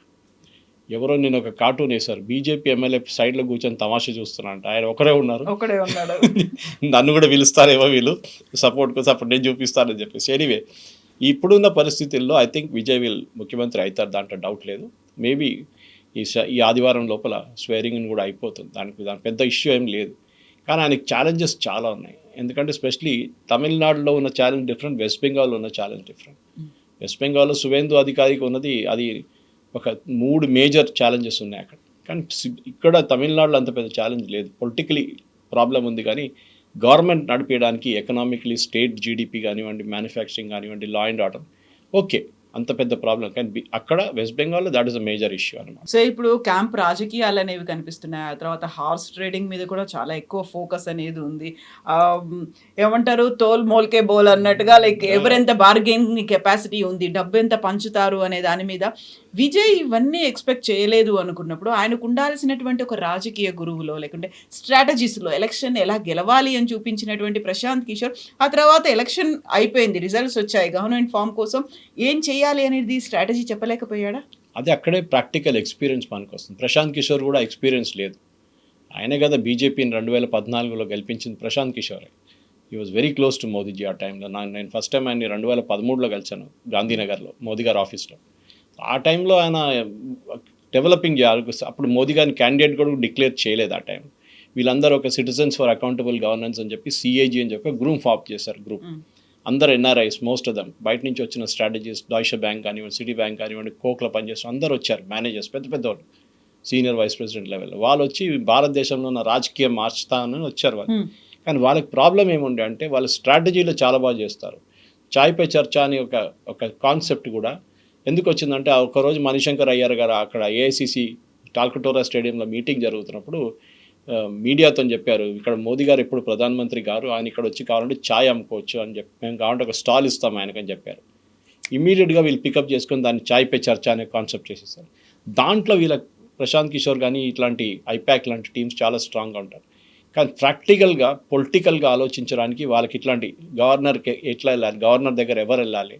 ఎవరో నేను ఒక కార్టూన్ వేశారు, బీజేపీ ఎమ్మెల్యే సైడ్లో కూర్చొని తమాషా చూస్తున్నా అంటే ఆయన ఒకడే ఉన్నాడు, నన్ను కూడా పిలుస్తారేమో వీళ్ళు సపోర్ట్ కోసం, అప్పుడు నేను చూపిస్తానని చెప్పేసి. ఎనీవే, ఇప్పుడున్న పరిస్థితుల్లో ఐ థింక్ విజయ్ ముఖ్యమంత్రి అవుతారు, దాంట్లో డౌట్ లేదు. మేబీ ఈ ఆదివారం లోపల స్వేరింగ్ కూడా అయిపోతుంది, దాని పెద్ద ఇష్యూ ఏం లేదు. కానీ ఆయనకి ఛాలెంజెస్ చాలా ఉన్నాయి. ఎందుకంటే ఎస్పెషలీ తమిళనాడులో ఉన్న ఛాలెంజ్ డిఫరెంట్, వెస్ట్ బెంగాల్లో ఉన్న ఛాలెంజ్ డిఫరెంట్. వెస్ట్ బెంగాల్లో సువేందు అధికారికి ఉన్నది, అది ఒక 3 మేజర్ ఛాలెంజెస్ ఉన్నాయి అక్కడ. కానీ ఇక్కడ తమిళనాడులో అంత పెద్ద ఛాలెంజ్ లేదు. పొలిటికలీ ప్రాబ్లం ఉంది, కానీ గవర్నమెంట్ నడిపేయడానికి ఎకనామికలీ స్టేట్ జీడిపి కానివ్వండి, మ్యానుఫ్యాక్చరింగ్ కానివ్వండి, లా అండ్ ఆర్డర్ ఓకే, అంత పెద్ద ప్రాబ్లం. కానీ అక్కడ వెస్ట్ బెంగాల్లో that is a major issue అనమాట. సో ఇప్పుడు క్యాంప్ రాజకీయాలు అనేవి కనిపిస్తున్నాయి. ఆ తర్వాత హార్స్ ట్రేడింగ్ మీద కూడా చాలా ఎక్కువ ఫోకస్ అనేది ఉంది. ఏమంటారు, తోల్ మోల్కే బోల్ అన్నట్టుగా, లైక్ ఎవరెంత బార్గెనింగ్ కెపాసిటీ ఉంది, డబ్బు ఎంత పంచుతారు అనే దాని మీద విజయ్ ఇవన్నీ ఎక్స్పెక్ట్ చేయలేదు అనుకున్నప్పుడు ఆయనకు ఉండాల్సినటువంటి ఒక రాజకీయ గురువులో, లేకుంటే స్ట్రాటజీస్లో ఎలక్షన్ ఎలా గెలవాలి అని చూపించినటువంటి ప్రశాంత్ కిషోర్, ఆ తర్వాత ఎలక్షన్ అయిపోయింది, రిజల్ట్స్ వచ్చాయి, గవర్నమెంట్ ఫామ్ కోసం ఏం చేయాలి అనేది స్ట్రాటజీ చెప్పలేకపోయాడా? అది అక్కడే ప్రాక్టికల్ ఎక్స్పీరియన్స్ మనకు వస్తుంది. ప్రశాంత్ కిషోర్ కూడా ఎక్స్పీరియన్స్ లేదు. ఆయనే కదా బీజేపీని 2014లో గెలిపించింది ప్రశాంత్ కిషోరే. He was very close to Modiji ఆ టైంలో. నేను ఫస్ట్ టైం ఆయన్ని 2013లో కలిసాను గాంధీనగర్లో, మోదీ గారి ఆఫీస్లో. ఆ టైంలో ఆయన డెవలపింగ్ చేయాలి. అప్పుడు మోదీ గారిని క్యాండిడేట్ కూడా డిక్లేర్ చేయలేదు ఆ టైం. వీళ్ళందరూ ఒక సిటిజన్స్ ఫర్ అకౌంటబుల్ గవర్నెన్స్ అని చెప్పి సిఏజీ అని చెప్పి గ్రూప్ ఫామ్ చేశారు. గ్రూప్ అందరు ఎన్ఆర్ఐస్, మోస్ట్ ఆఫ్ దమ్, బయట నుంచి వచ్చిన స్ట్రాటజిస్ట్, డాయిష్ బ్యాంక్ కానివ్వండి, సిటీ బ్యాంక్ కానివ్వండి, కోక్లో పనిచేస్తారు, అందరూ వచ్చారు. మేనేజర్స్, పెద్ద వాళ్ళు, సీనియర్ వైస్ ప్రెసిడెంట్ లెవెల్ వాళ్ళు వచ్చి భారతదేశంలో ఉన్న రాజకీయం మార్చుతానని వచ్చారు వాళ్ళు. కానీ వాళ్ళకి ప్రాబ్లం ఏముండే అంటే వాళ్ళ స్ట్రాటజీలో చాలా బాగా చేస్తారు. చాయ్ పే చర్చ అని ఒక కాన్సెప్ట్ కూడా ఎందుకు వచ్చిందంటే, ఒకరోజు మణిశంకర్ అయ్యర్ గారు అక్కడ ఏఐసిసి టాల్కటోరా స్టేడియంలో మీటింగ్ జరుగుతున్నప్పుడు మీడియాతో చెప్పారు, ఇక్కడ మోదీ గారు ఎప్పుడు ప్రధానమంత్రి గారు, ఆయన ఇక్కడ వచ్చి కావాలంటే ఛాయ్ అమ్ముకోవచ్చు అని చెప్పి, మేము కావాలంటే ఒక స్టాల్ ఇస్తాం ఆయనకని చెప్పారు. ఇమీడియట్గా వీళ్ళు పికప్ చేసుకొని దాన్ని చాయ్ పే చర్చ అనే కాన్సెప్ట్ చేసేసారు. దాంట్లో వీళ్ళ ప్రశాంత్ కిషోర్ కానీ ఇట్లాంటి ఐపాక్ లాంటి టీమ్స్ చాలా స్ట్రాంగ్గా ఉంటారు. కానీ ప్రాక్టికల్గా పొలిటికల్గా ఆలోచించడానికి వాళ్ళకి ఇట్లాంటి గవర్నర్కి ఎట్లా వెళ్ళాలి, గవర్నర్ దగ్గర ఎవరు వెళ్ళాలి,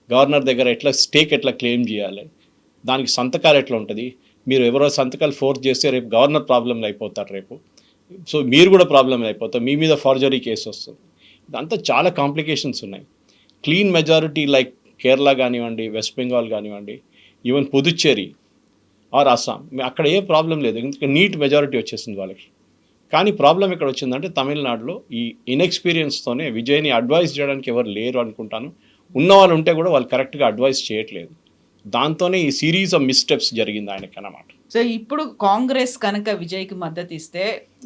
గవర్నర్ దగ్గర స్టేక్ ఎట్లా క్లెయిమ్ చేయాలి, దానికి సంతకాలు ఎట్లా ఉంటుంది, మీరు ఎవరో సంతకాలు ఫోర్స్ చేస్తే రేపు గవర్నర్ ప్రాబ్లంలో అయిపోతారు రేపు, సో మీరు కూడా ప్రాబ్లంలో అయిపోతారు, మీ మీద ఫార్జరీ కేసు వస్తుంది. ఇదంతా చాలా కాంప్లికేషన్స్ ఉన్నాయి. క్లీన్ మెజారిటీ లైక్ కేరళ కానివ్వండి, వెస్ట్ బెంగాల్ కానివ్వండి, ఈవెన్ పుదుచ్చేరి, ఆర్ అస్సాం, అక్కడ ఏ ప్రాబ్లం లేదు, ఎందుకంటే నీట్ మెజారిటీ వచ్చేసింది వాళ్ళకి. కానీ ప్రాబ్లం ఎక్కడ వచ్చిందంటే తమిళనాడులో ఈ ఇన్ఎక్స్పీరియన్స్తోనే విజయ్ని అడ్వైస్ చేయడానికి ఎవరు లేరు అనుకుంటాను. ఉన్నవాళ్ళు ఉంటే కూడా వాళ్ళు కరెక్ట్గా అడ్వైస్ చేయట్లేదు. దాంతోనే ఈ సిరీస్ ఆఫ్ మిస్టెప్స్ జరిగింది ఆయనకి అన్నమాట. సో ఇప్పుడు కాంగ్రెస్ కనుక విజయ్కి మద్దతు ఇస్తే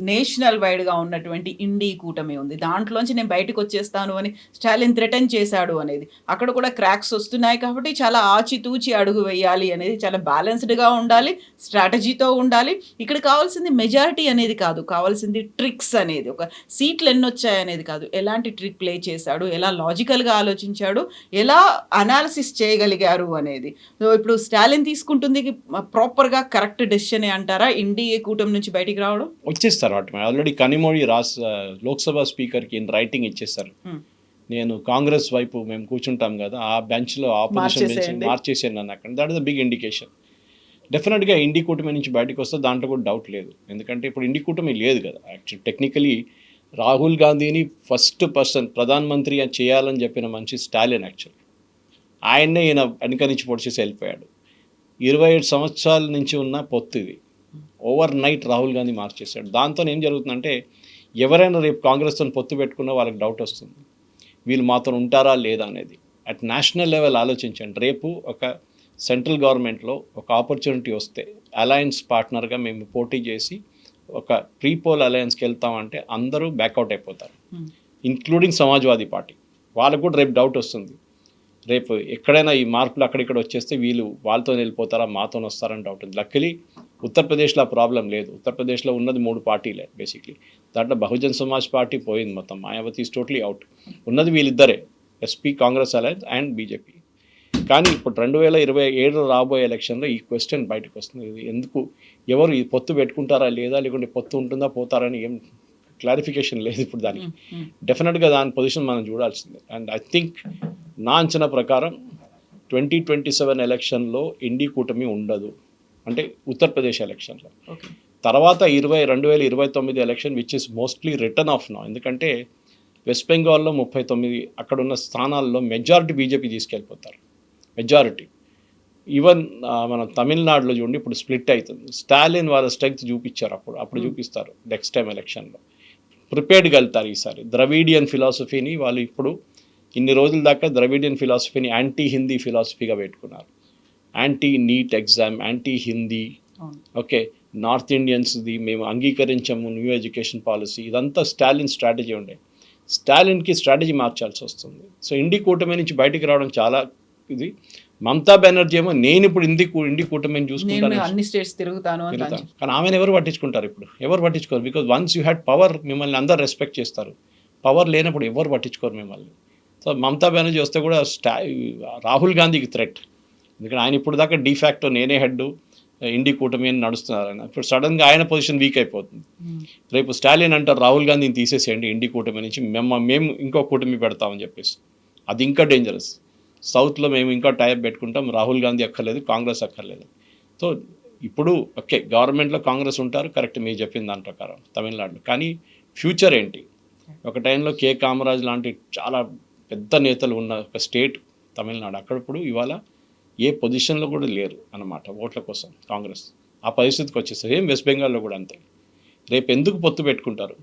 నేషనల్ వైడ్గా ఉన్నటువంటి ఇండీ కూటమి ఉంది, దాంట్లోంచి నేను బయటకు వచ్చేస్తాను అని స్టాలిన్ థ్రెటన్ చేశాడు అనేది, అక్కడ కూడా క్రాక్స్ వస్తున్నాయి. కాబట్టి చాలా ఆచితూచి అడుగు వేయాలి అనేది, చాలా బ్యాలెన్స్డ్గా ఉండాలి, స్ట్రాటజీతో ఉండాలి. ఇక్కడ కావాల్సింది మెజారిటీ అనేది కాదు, కావాల్సింది ట్రిక్స్ అనేది, ఒక సీట్లు ఎన్ని వచ్చాయి అనేది కాదు, ఎలాంటి ట్రిక్ ప్లే చేశాడు, ఎలా లాజికల్గా ఆలోచించాడు, ఎలా అనాలిసిస్ చేయగలిగారు అనేది. సో ఇప్పుడు స్టాలిన్ తీసుకుంటుంది ప్రాపర్గా కరెక్ట్ డెసిషన్ అంటారా ఎన్డీఏ కూటమి నుంచి బయటికి రావడం? వచ్చేస్తారు వాటి ఆల్రెడీ కనిమొళి లోక్సభ స్పీకర్కి రైటింగ్ ఇచ్చేస్తారు. నేను కాంగ్రెస్ వైపు మేము కూర్చుంటాం కదా, ఆ బెంచ్లో ఆపోజిషన్ బెంచ్ మార్చేసాను నన్ను అక్కడ. That is the big indication. డెఫినెట్గా ఇండి కూటమి నుంచి బయటకు వస్తే దాంట్లో కూడా డౌట్ లేదు. ఎందుకంటే ఇప్పుడు ఇండి కూటమి లేదు కదా. యాక్చువల్ టెక్నికలీ రాహుల్ గాంధీని ఫస్ట్ పర్సన్ ప్రధానమంత్రి చేయాలని చెప్పిన మనిషి స్టాలిన్. యాక్చువల్ ఆయన్నే ఈయన వెనక నుంచి పొడిచేసి వెళ్ళిపోయాడు. 27 సంవత్సరాల నుంచి ఉన్న పొత్తు ఇది ఓవర్ నైట్ రాహుల్ గాంధీ మార్చేశాడు. దాంతో ఏం జరుగుతుందంటే ఎవరైనా రేపు కాంగ్రెస్తో పొత్తు పెట్టుకున్నా వాళ్ళకి డౌట్ వస్తుంది, వీళ్ళు మాతో ఉంటారా లేదా అనేది. అట్ నేషనల్ లెవెల్ ఆలోచించండి. రేపు ఒక సెంట్రల్ గవర్నమెంట్లో ఒక ఆపర్చునిటీ వస్తే అలయన్స్ పార్ట్నర్గా మేము పోటీ చేసి ఒక ప్రీపోల్ అలయన్స్కి వెళ్తామంటే అందరూ బ్యాక్అవుట్ అయిపోతారు, ఇంక్లూడింగ్ సమాజ్వాదీ పార్టీ. వాళ్ళకు కూడా రేపు డౌట్ వస్తుంది, రేపు ఎక్కడైనా ఈ మార్పులు అక్కడిక్కడ వచ్చేస్తే వీళ్ళు వాళ్ళతో వెళ్ళిపోతారా మాతో వస్తారని డౌట్ ఉంది. లక్కలీ ఉత్తరప్రదేశ్లో ఆ ప్రాబ్లం లేదు. ఉత్తరప్రదేశ్లో ఉన్నది 3 పార్టీలే బేసిక్లీ. దాంట్లో బహుజన్ సమాజ్ పార్టీ పోయింది మొత్తం, మాయావతి ఈజ్ టోటలీ అవుట్. ఉన్నది వీళ్ళిద్దరే, SP Congress alliance and BJP. కానీ ఇప్పుడు 2027 రాబోయే ఎలక్షన్లో ఈ క్వశ్చన్ బయటకు వస్తుంది, ఎందుకు ఎవరు ఈ పొత్తు పెట్టుకుంటారా లేదా, లేకుంటే పొత్తు ఉంటుందా పోతారని ఏం క్లారిఫికేషన్ లేదు ఇప్పుడు దానికి. డెఫినెట్గా దాని పొజిషన్ మనం చూడాల్సిందే. అండ్ ఐ థింక్ నా అంచనా ప్రకారం 2027 ఎలక్షన్లో ఇండి కూటమి ఉండదు, అంటే ఉత్తరప్రదేశ్ ఎలక్షన్లో. తర్వాత 2029 election which is mostly return of now. ఎందుకంటే వెస్ట్ బెంగాల్లో 39 అక్కడ ఉన్న స్థానాల్లో మెజారిటీ బీజేపీ తీసుకెళ్ళిపోతారు, మెజారిటీ. ఈవెన్ మన తమిళనాడులో చూడండి ఇప్పుడు స్ప్లిట్ అవుతుంది. స్టాలిన్ వాళ్ళ స్ట్రెంగ్త్ చూపించారు, అప్పుడు చూపిస్తారు నెక్స్ట్ టైం ఎలక్షన్లో. ప్రిపేర్డ్గా వెళ్తారు ఈసారి. ద్రవిడియన్ ఫిలాసఫీని వాళ్ళు ఇప్పుడు ఇన్ని రోజుల దాకా ద్రవిడియన్ ఫిలాసఫీని యాంటీ హిందీ ఫిలాసఫీగా పెట్టుకున్నారు. Anti NEET exam, anti Hindi, okay, north ఇండియన్స్ది మేము అంగీకరించాము, న్యూ ఎడ్యుకేషన్ పాలసీ, ఇదంతా స్టాలిన్ స్ట్రాటజీ ఉండే. స్టాలిన్కి స్ట్రాటజీ మార్చాల్సి వస్తుంది. సో ఇండి కూటమి నుంచి బయటికి రావడం చాలా ఇది. మమతా బెనర్జీ ఏమో నేను ఇప్పుడు ఇండి కూటమిని చూసుకుంటాను, అన్ని స్టేట్స్ తిరుగుతాను. కానీ ఆమెను ఎవరు పట్టించుకుంటారు? ఇప్పుడు ఎవరు పట్టించుకోరు. Because once you had power మిమ్మల్ని అందరు రెస్పెక్ట్ చేస్తారు, పవర్ లేనప్పుడు ఎవరు పట్టించుకోరు మిమ్మల్ని. సో మమతా బెనర్జీ వస్తే కూడా రాహుల్ గాంధీకి థ్రెట్. ఎందుకంటే ఆయన ఇప్పుడు దాకా డిఫాక్టో నేనే హెడ్ ఇండి కూటమి అని నడుస్తున్నారు ఆయన. ఇప్పుడు సడన్గా ఆయన పొజిషన్ వీక్ అయిపోతుంది. రేపు స్టాలిన్ అంటారు రాహుల్ గాంధీని తీసేసేయండి ఇండి కూటమి నుంచి, మేము ఇంకో కూటమి పెడతామని చెప్పేసి. అది ఇంకా డేంజరస్. సౌత్లో మేము ఇంకా టైప్ పెట్టుకుంటాం, రాహుల్ గాంధీ అక్కర్లేదు, కాంగ్రెస్ అక్కర్లేదు. సో ఇప్పుడు ఓకే గవర్నమెంట్లో కాంగ్రెస్ ఉంటారు, కరెక్ట్ మీరు చెప్పిన దాని ప్రకారం తమిళనాడులో. కానీ ఫ్యూచర్ ఏంటి? ఒక టైంలో కే కామరాజ్ లాంటి చాలా పెద్ద నేతలు ఉన్న ఒక స్టేట్ తమిళనాడు, అక్కడ ఇప్పుడు ఇవాళ ఏ పొజిషన్లో కూడా లేరు అన్నమాట ఓట్ల కోసం కాంగ్రెస్. ఆ పరిస్థితికి వచ్చేస్తారు. ఏం వెస్ట్ బెంగాల్లో కూడా అంతే. రేపు ఎందుకు పొత్తు పెట్టుకుంటారు?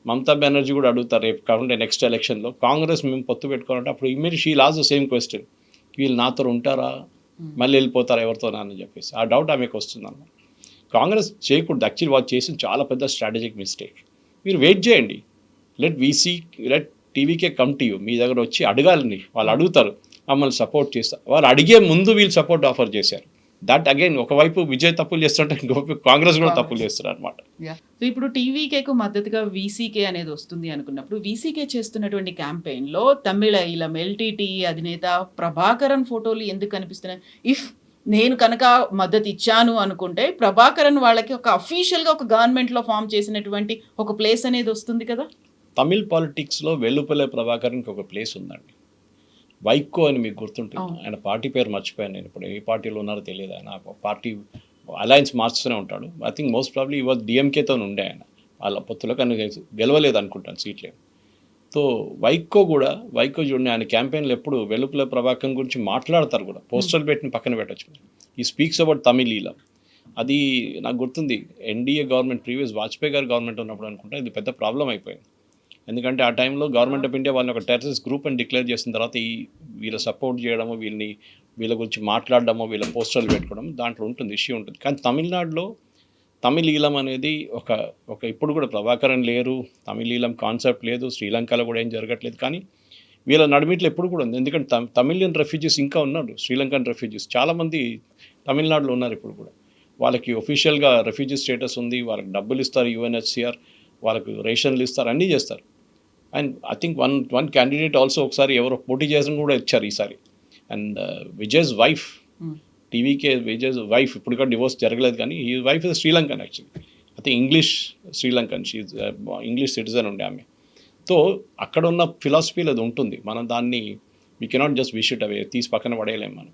మమతా బెనర్జీ కూడా అడుగుతారు రేపు కాకుండా నెక్స్ట్ ఎలక్షన్లో, కాంగ్రెస్ మేము పొత్తు పెట్టుకోవాలంటే అప్పుడు immediate she loss the same question, వీళ్ళు నాతో ఉంటారా మళ్ళీ వెళ్ళిపోతారా ఎవరితో అని చెప్పేసి ఆ డౌట్ ఆమెకు వస్తుంది అన్నమాట. కాంగ్రెస్ చేయకూడదు. యాక్చువల్లీ వాళ్ళు చేసిన చాలా పెద్ద స్ట్రాటజిక్ మిస్టేక్. మీరు వెయిట్ చేయండి, let TVK come to you, మీ దగ్గర వచ్చి అడగాలని. వాళ్ళు అడుగుతారు, మమ్మల్ని సపోర్ట్ చేస్తారు. వాళ్ళు అడిగే ముందు వీళ్ళు సపోర్ట్ ఆఫర్ చేశారు. దట్ అగైన్ ఒకవైపు విజయ్ తప్పులు చేస్తుంటే ఇంకోవైపు కాంగ్రెస్ కూడా తప్పులు చేస్తారు అనమాట. సో ఇప్పుడు టీవీకేకు మద్దతుగా వీసీకే అనేది వస్తుంది అనుకున్నప్పుడు, వీసీకే చేస్తున్నటువంటి క్యాంపెయిన్లో తమిళ ఈలం ఎల్టీటీ అధినేత ప్రభాకరన్ ఫోటోలు ఎందుకు కనిపిస్తున్నాయి? ఇఫ్ నేను కనుక మద్దతు ఇచ్చాను అనుకుంటే ప్రభాకరన్ వాళ్ళకి ఒక అఫీషియల్గా ఒక గవర్నమెంట్లో ఫామ్ చేసినటువంటి ఒక ప్లేస్ అనేది వస్తుంది కదా. తమిళ్ పాలిటిక్స్లో వెల్లుపల్లె ప్రభాకరన్కి ఒక ప్లేస్ ఉందండి. వైకో అని మీకు గుర్తుంటుంది, ఆయన పార్టీ పేరు మర్చిపోయాను నేను, ఇప్పుడు ఏ పార్టీలో ఉన్నారో తెలియదు. ఆయన పార్టీ అలయన్స్ మార్చుతూనే ఉంటాడు. ఐ థింక్ మోస్ట్ ప్రాబ్లీ ఈ వాజ్ డిఎంకేతో ఉండే ఆయన వాళ్ళ పొత్తులో, కానీ గెలవలేదు అనుకుంటాను సీట్లే. సో వైకో చూడండి, ఆయన క్యాంపెయిన్లో ఎప్పుడు వెల్లుపల్లె ప్రభాకరన్ గురించి మాట్లాడతారు కూడా, పోస్టర్లు పెట్టిన పక్కన పెట్టచ్చు. ఈ స్పీక్స్ అబౌట్ తమిళ్ ఈలం. అది నాకు గుర్తుంది ఎన్డీఏ గవర్నమెంట్ ప్రీవియస్ వాజ్పేయి గారి గవర్నమెంట్ ఉన్నప్పుడు అనుకుంటా ఇది పెద్ద ప్రాబ్లం అయిపోయింది. ఎందుకంటే ఆ టైంలో గవర్నమెంట్ ఆఫ్ ఇండియా వాళ్ళని ఒక టెర్రరిస్ట్ గ్రూప్ అని డిక్లేర్ చేసిన తర్వాత వీళ్ళ సపోర్ట్ చేయడము, వీళ్ళ గురించి మాట్లాడడము, వీళ్ళ పోస్టర్లు పెట్టుకోవడం దాంట్లో ఉంటుంది, ఇష్యూ ఉంటుంది. కానీ తమిళనాడులో తమిళీలం అనేది ఒక ఇప్పుడు కూడా ప్రభాకరన్ లేరు, తమిళీలం కాన్సెప్ట్ లేదు, శ్రీలంకలో కూడా ఏం జరగట్లేదు. కానీ వీళ్ళ నడిమిట్లో ఎప్పుడు కూడా ఉంది. ఎందుకంటే తమిళియన్ రెఫ్యూజీస్ ఇంకా ఉన్నారు, శ్రీలంకన్ రెఫ్యూజీస్ చాలామంది తమిళనాడులో ఉన్నారు ఇప్పుడు కూడా. వాళ్ళకి ఒఫీషియల్గా రెఫ్యూజీ స్టేటస్ ఉంది, వాళ్ళకి డబ్బులు ఇస్తారు యుఎన్హెచ్సిఆర్, వాళ్ళకు రేషన్లు ఇస్తారు, అన్నీ చేస్తారు. And I think one candidate also ఒకసారి ఎవరో పోటీ చేసిన కూడా ఇచ్చారు ఈసారి. And Vijay's wife, TVK Vijay's wife ఇప్పుడు కూడా డివోర్స్ జరగలేదు, కానీ ఈ wife is Sri Lankan actually. I think English Sri Lankan, she English citizen ఉండే ఆమె. సో అక్కడ ఉన్న ఫిలాసఫీలో అది ఉంటుంది. మనం దాన్ని we cannot just wish it away, తీసి పక్కన పడేయలేము మనం.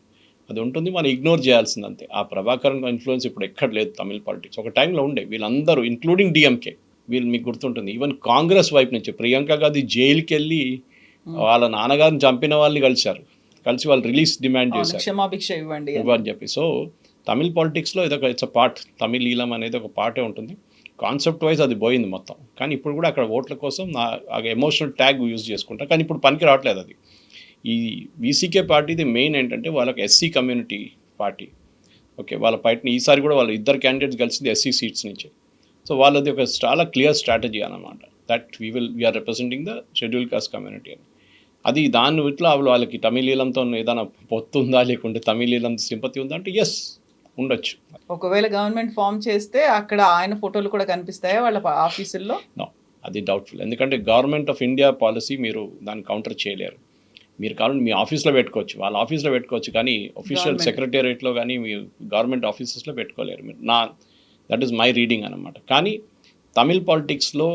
అది ఉంటుంది, మనం ఇగ్నోర్ చేయాల్సింది అంతే. ఆ ప్రభాకరన్ ఇన్ఫ్లుయెన్స్ ఇప్పుడు ఎక్కడ లేదు తమిళ పాలిటిక్స్. ఒక టైంలో ఉండే వీళ్ళందరూ ఇంక్లూడింగ్ డిఎంకే, వీళ్ళు మీకు గుర్తుంటుంది ఈవెన్ కాంగ్రెస్ వైపు నుంచి ప్రియాంక గాంధీ జైలుకి వెళ్ళి వాళ్ళ నాన్నగారిని చంపిన వాళ్ళని కలిసి వాళ్ళు రిలీజ్ డిమాండ్ చేశారు, క్షమాభిక్ష ఇవ్వండి అని చెప్పి. సో తమిళ్ పాలిటిక్స్లో ఇట్స్ అ పార్ట్, తమిళీలం అనేది ఒక పార్టే ఉంటుంది. కాన్సెప్ట్ వైజ్ అది పోయింది మొత్తం. కానీ ఇప్పుడు కూడా అక్కడ ఓట్ల కోసం ఎమోషనల్ ట్యాగ్ యూజ్ చేసుకుంటారు, కానీ ఇప్పుడు పనికి రావట్లేదు అది. ఈ వీసీకే పార్టీది మెయిన్ ఏంటంటే వాళ్ళకి ఎస్సీ కమ్యూనిటీ పార్టీ. ఓకే, వాళ్ళ పార్టీని ఈసారి కూడా వాళ్ళు ఇద్దరు క్యాండిడేట్స్ కలిసింది ఎస్సీ సీట్స్ నుంచి. సో వాళ్ళది ఒక చాలా క్లియర్ స్ట్రాటజీ అన్నమాట, that we are representing the schedule caste community అని. అది దాని ఇట్లా వాళ్ళకి తమిళీలంతో ఏదైనా పొత్తుందా, లేకుంటే తమిళీలం సింపతి ఉందా అంటే ఎస్ ఉండొచ్చు. ఒకవేళ గవర్నమెంట్ ఫామ్ చేస్తే అక్కడ ఆయన ఫోటోలు కూడా కనిపిస్తాయా వాళ్ళ ఆఫీసుల్లో? నో, అది డౌట్ఫుల్. ఎందుకంటే గవర్నమెంట్ ఆఫ్ ఇండియా పాలసీ మీరు దాన్ని కౌంటర్ చేయలేరు. మీరు కావాలంటే మీ ఆఫీస్లో పెట్టుకోవచ్చు, వాళ్ళ ఆఫీస్లో పెట్టుకోవచ్చు, కానీ ఒఫీషియల్ సెక్రటేరియట్లో కానీ మీ గవర్నమెంట్ ఆఫీసెస్లో పెట్టుకోలేరు మీరు. దట్ ఈస్ మై రీడింగ్ అనమాట. కానీ తమిళ్ పాలిటిక్స్లో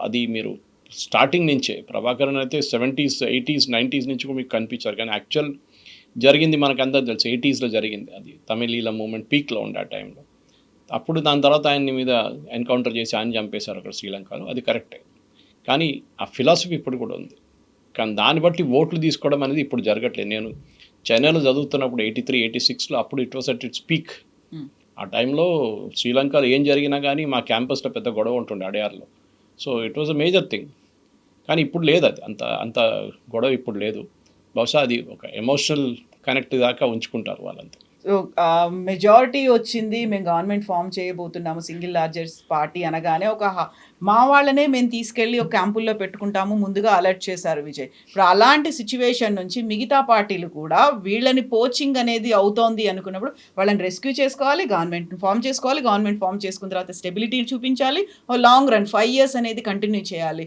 అది మీరు స్టార్టింగ్ నుంచే ప్రభాకరన్ అయితే 70s, 80s, 90s నుంచి కూడా మీకు కనిపించారు. కానీ యాక్చువల్ జరిగింది మనకంతా తెలుసు, 80sలో జరిగింది. అది తమిళీల మూమెంట్ పీక్లో ఉండే ఆ టైంలో. అప్పుడు దాని తర్వాత ఆయన్ని మీద ఎన్కౌంటర్ చేసి ఆయన చంపేశారు అక్కడ శ్రీలంకలో, అది కరెక్టే. కానీ ఆ ఫిలాసఫీ ఇప్పుడు కూడా ఉంది. కానీ దాన్ని బట్టి ఓట్లు తీసుకోవడం అనేది ఇప్పుడు జరగట్లేదు. నేను చెన్నైలో చదువుతున్నప్పుడు 83, 86లో అప్పుడు it was at its peak. ఆ టైంలో శ్రీలంకలో ఏం జరిగినా కానీ మా క్యాంపస్లో పెద్ద గొడవ ఉంటుండే అడయార్లో. So it was a major thing. కానీ ఇప్పుడు లేదు, అది అంత గొడవ ఇప్పుడు లేదు. బహుశా అది ఒక ఎమోషనల్ కనెక్ట్ దాకా ఉంచుకుంటారు వాళ్ళంతా. సో మెజారిటీ వచ్చింది, మేము గవర్నమెంట్ ఫామ్ చేయబోతున్నాము సింగిల్ లార్జెస్ట్ పార్టీ అనగానే మా వాళ్ళనే మేము తీసుకెళ్ళి ఒక క్యాంపుల్లో పెట్టుకుంటాము ముందుగా అలర్ట్ చేశారు విజయ్. ఇప్పుడు అలాంటి సిచ్యువేషన్ నుంచి మిగతా పార్టీలు కూడా వీళ్ళని పోచింగ్ అనేది అవుతోంది అనుకున్నప్పుడు వాళ్ళని రెస్క్యూ చేసుకోవాలి, గవర్నమెంట్ ఫామ్ చేసుకోవాలి, గవర్నమెంట్ ఫామ్ చేసుకున్న తర్వాత స్టెబిలిటీ చూపించాలి, లాంగ్ రన్ 5 years అనేది కంటిన్యూ చేయాలి.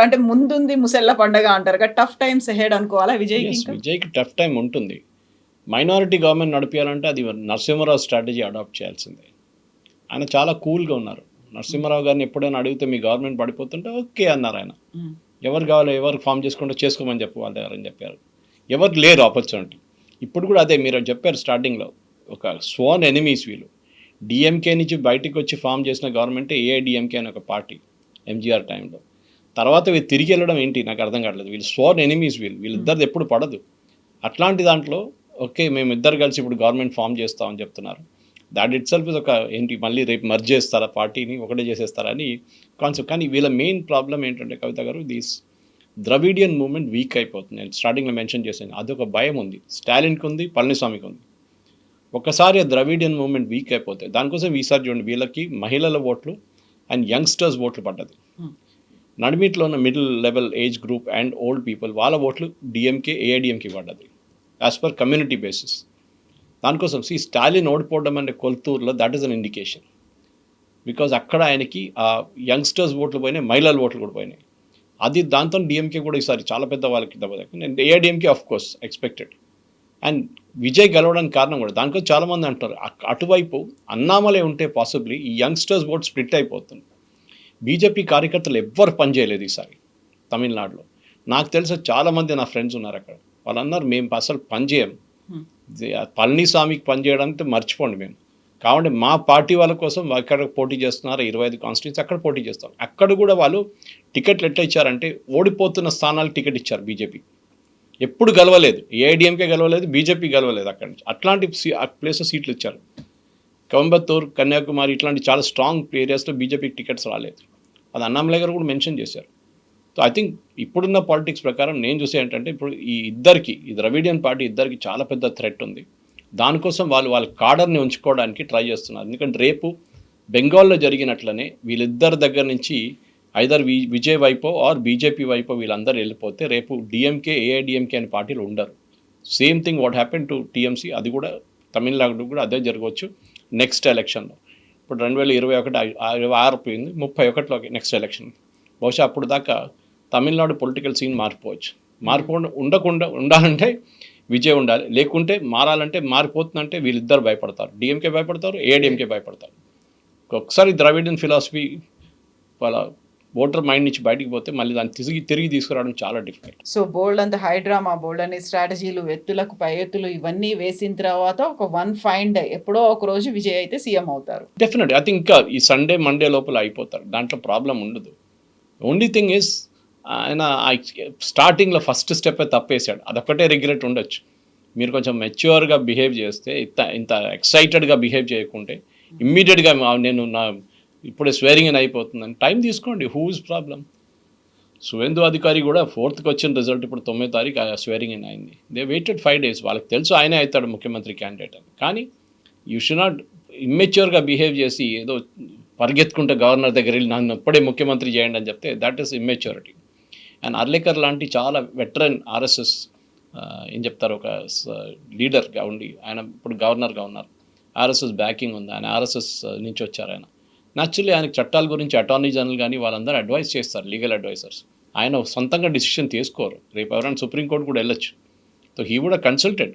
అంటే ముందుంది ముసెల్ల పండగ అంటారు కదా, టఫ్ టైమ్స్ అహెడ్ అనుకోవాలా విజయ్కి టఫ్ టైం ఉంటుంది. మైనారిటీ గవర్నమెంట్ నడిపించాలంటే అది నరసింహారావు స్ట్రాటజీ అడాప్ట్ చేయాల్సిందే. ఆయన చాలా కూల్గా ఉన్నారు. నరసింహారావు గారిని ఎప్పుడైనా అడిగితే మీ గవర్నమెంట్ పడిపోతుంటే ఓకే అన్నారు ఆయన. ఎవరు కావాలి, ఎవరు ఫామ్ చేసుకుంటే చేసుకోమని చెప్పు వాళ్ళ దగ్గర అని చెప్పారు. ఎవరు లేరు ఆపర్చునిటీ. ఇప్పుడు కూడా అదే మీరు చెప్పారు స్టార్టింగ్లో, ఒక స్వాన్ ఎనిమీస్ వీళ్ళు. డిఎంకే నుంచి బయటకు వచ్చి ఫామ్ చేసిన గవర్నమెంటే ఏఐడిఎంకే అని ఒక పార్టీ ఎంజీఆర్ టైంలో. తర్వాత వీళ్ళు తిరిగి వెళ్ళడం ఏంటి నాకు అర్థం కావట్లేదు. వీళ్ళు స్వాన్ ఎనిమీస్, వీళ్ళిద్దరిది ఎప్పుడు పడదు. అట్లాంటి దాంట్లో ఓకే మేము ఇద్దరు కలిసి ఇప్పుడు గవర్నమెంట్ ఫామ్ చేస్తామని చెప్తున్నారు. దాట్ ఇట్ సెల్ఫ్ ఇస్ ఒక ఏంటి మళ్ళీ రేపు మర్జ్ చేస్తారా పార్టీని, ఒకటే చేసేస్తారని కాన్సెప్ట్. కానీ వీళ్ళ మెయిన్ ప్రాబ్లం ఏంటంటే కవిత గారు, దిస్ ద్రవిడియన్ మూవ్మెంట్ వీక్ అయిపోతుంది. నేను స్టార్టింగ్లో మెన్షన్ చేశాను, అదొక భయం ఉంది. స్టాలిన్కి ఉంది, పళనిస్వామికి ఉంది. ఒకసారి ఆ ద్రవిడియన్ మూవ్మెంట్ వీక్ అయిపోతే దానికోసం ఈసారి చూడండి వీళ్ళకి మహిళల ఓట్లు అండ్ యంగ్స్టర్స్ ఓట్లు పడ్డది. నడిమిట్లో ఉన్న middle level age group and old people వాళ్ళ ఓట్లు డిఎంకే ఏఐడిఎంకే పడ్డది యాజ్ పర్ కమ్యూనిటీ బేసిస్. దానికోసం స్టాలిన్ ఓడిపోవడం అంటే కొల్తూరులో that is an indication. Because అక్కడ ఆయనకి ఆ యంగ్స్టర్స్ ఓట్లు పోయినాయి, మహిళల ఓట్లు కూడా పోయినాయి. అది దాంతో డిఎంకే కూడా ఈసారి చాలా పెద్ద వాళ్ళకి దెబ్బతింది. AIADMK of course expected. And Vijay గెలవడానికి కారణం కూడా దానికోసం చాలామంది అంటారు అటువైపు అన్నామలై ఉంటే పాసిబ్లీ ఈ యంగ్స్టర్స్ ఓట్ స్ప్లిట్ అయిపోతుంది. బీజేపీ కార్యకర్తలు ఎవ్వరు పనిచేయలేదు ఈసారి తమిళనాడులో. నాకు తెలిసి చాలామంది నా ఫ్రెండ్స్ ఉన్నారు అక్కడ, వాళ్ళు అన్నారు మేము అసలు పనిచేయం, పళనిస్వామికి పనిచేయడానికి మర్చిపోండి మేము, కాబట్టి మా పార్టీ వాళ్ళ కోసం అక్కడ పోటీ చేస్తున్నారు, 25 కాన్స్టిట్యూన్సీ అక్కడ పోటీ చేస్తాం. అక్కడ కూడా వాళ్ళు టికెట్లు ఎట్లా ఇచ్చారంటే ఓడిపోతున్న స్థానాలకు టికెట్ ఇచ్చారు. బీజేపీ ఎప్పుడు గెలవలేదు, ఏఐడిఎంకే గెలవలేదు, బీజేపీ గెలవలేదు. అక్కడి నుంచి అట్లాంటి ప్లేసెస్ సీట్లు ఇచ్చారు. కోయంబత్తూర్, కన్యాకుమారి ఇట్లాంటి చాలా స్ట్రాంగ్ ఏరియాస్లో బీజేపీకి టికెట్స్ రాలేదు. అది అన్నామలై గారు కూడా మెన్షన్ చేశారు. సో ఐ థింక్ ఇప్పుడున్న పాలిటిక్స్ ప్రకారం నేను చూసే ఏంటంటే ఇప్పుడు ఈ ద్రవిడియన్ పార్టీ ఇద్దరికి చాలా పెద్ద థ్రెట్ ఉంది. దానికోసం వాళ్ళ కాడర్ని ఉంచుకోవడానికి ట్రై చేస్తున్నారు. ఎందుకంటే రేపు బెంగాల్లో జరిగినట్లనే వీళ్ళిద్దరి దగ్గర నుంచి ఐదర్ విజయ్ వైపో ఆర్ బీజేపీ వైపో వీళ్ళందరూ వెళ్ళిపోతే రేపు డిఎంకే, ఏఐడిఎంకే అనే పార్టీలు ఉండరు. Same thing what happen to TMC, అది కూడా తమిళనాడు కూడా అదే జరగవచ్చు నెక్స్ట్ ఎలక్షన్లో. ఇప్పుడు 2021 పోయింది, 31లోకి నెక్స్ట్ ఎలక్షన్. బహుశా అప్పుడు దాకా తమిళనాడు పొలిటికల్ సీన్ మారిపోవచ్చు. ఉండాలంటే విజయ్ ఉండాలి, లేకుంటే మారాలంటే మారిపోతుందంటే వీళ్ళిద్దరు భయపడతారు. డిఎంకే భయపడతారు, ఏఐడిఎంకే భయపడతారు. ఒకసారి ద్రవిడియన్ ఫిలాసఫీ వాళ్ళ ఓటర్ మైండ్ నుంచి బయటికి పోతే మళ్ళీ దాన్ని తిరిగి తీసుకురావడం చాలా డిఫికల్ట్. సో బోల్డ్ అంత హైడ్రామా, బోల్డ్ అనే స్ట్రాటజీలు, ఎత్తులకు పై ఎత్తులు ఇవన్నీ వేసిన తర్వాత ఒక వన్ ఫైన్ డే ఎప్పుడో ఒక రోజు విజయ్ అయితే సీఎం అవుతారు. డెఫినెట్. ఐ థింక్ ఇంకా ఈ సండే మండే లోపల అయిపోతారు, దాంట్లో ప్రాబ్లం ఉండదు. ఓన్లీ థింగ్ ఈజ్ ఆయన స్టార్టింగ్లో ఫస్ట్ స్టెప్పే తప్పేశాడు, అదొక్కటే రిగ్రెట్ ఉండొచ్చు. మీరు కొంచెం మెచ్యూర్గా బిహేవ్ చేస్తే, ఇంత ఎక్సైటెడ్గా బిహేవ్ చేయకుంటే ఇమ్మీడియట్గా ఇప్పుడే స్వేరింగ్ అని అయిపోతుందని టైం తీసుకోండి. Who is problem? సువేందు అధికారి కూడా 4th వచ్చిన రిజల్ట్ ఇప్పుడు 9వ తారీఖు స్వేరింగ్ ఇన్ అయింది. They weighted 5 days. వాళ్ళకి తెలుసు ఆయనే అవుతాడు ముఖ్యమంత్రి క్యాండిడేట్ అని. కానీ యూ షుడ్ నాట్ ఇమ్మెచ్యూర్గా బిహేవ్ చేసి ఏదో పరిగెత్తుకుంటే గవర్నర్ దగ్గర వెళ్ళి నన్ను ఎప్పుడే ముఖ్యమంత్రి చేయండి అని చెప్తే that is immaturity. And Arlekar లాంటి చాలా వెటరన్ ఆర్ఎస్ఎస్ ఏం చెప్తారు, ఒక లీడర్గా ఉండి ఆయన ఇప్పుడు గవర్నర్గా ఉన్నారు. ఆర్ఎస్ఎస్ బ్యాకింగ్ ఉంది, ఆయన ఆర్ఎస్ఎస్ నుంచి వచ్చారు. ఆయన న్యాచురల్లీ ఆయనకు చట్టాల గురించి అటార్నీ జనరల్ కానీ వాళ్ళందరూ అడ్వైస్ చేస్తారు, లీగల్ అడ్వైజర్స్. ఆయన సొంతంగా డిసిషన్ తీసుకోరు. రేపు ఎవరైనా సుప్రీంకోర్టు కూడా వెళ్ళొచ్చు. So he would consulted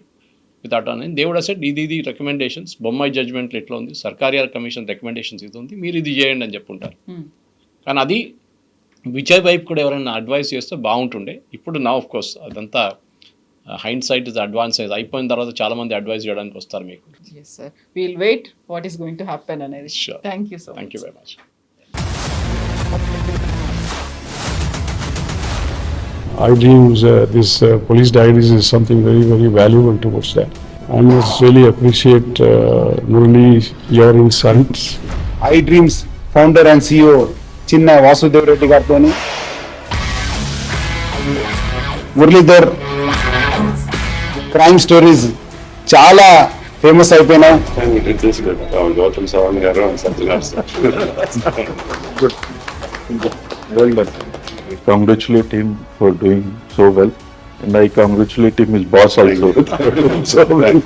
with attorney. They would said ఇది రికమెండేషన్స్, బొమ్మాయి జడ్జ్మెంట్లు ఎట్లా ఉంది, సర్కారియర్ కమిషన్ రికమెండేషన్స్ ఇది ఉంది, మీరు ఇది చేయండి అని చెప్పుంటారు. కానీ అది విజయ్ వైపు కూడా ఎవరైనా అడ్వైస్ చేస్తే బాగుంటుండే. ఇప్పుడు నా ఆఫ్ కోర్స్ అదంతా హైండ్ సైట్ ఇస్ అడ్వాన్స్ అయిపోయిన తర్వాత చాలా మంది అడ్వైస్ చేయడానికి వస్తారు మీకు. Yes sir, we'll wait what is going to happen అనేది. Sure. Thank you so much. Thank you very much. iDreams, this police diaries is something very, very valuable towards that. I must really appreciate Murali, your insights. iDreams founder and CEO చిన్న వాసుదేవ్ రెడ్డి గారితో Muralidhar crime stories చాలా famous అయిపోయినాయి. గౌతమ్ సవాంగ్ గారు I congratulate him for doing so well, and I congratulate him his boss also. So well.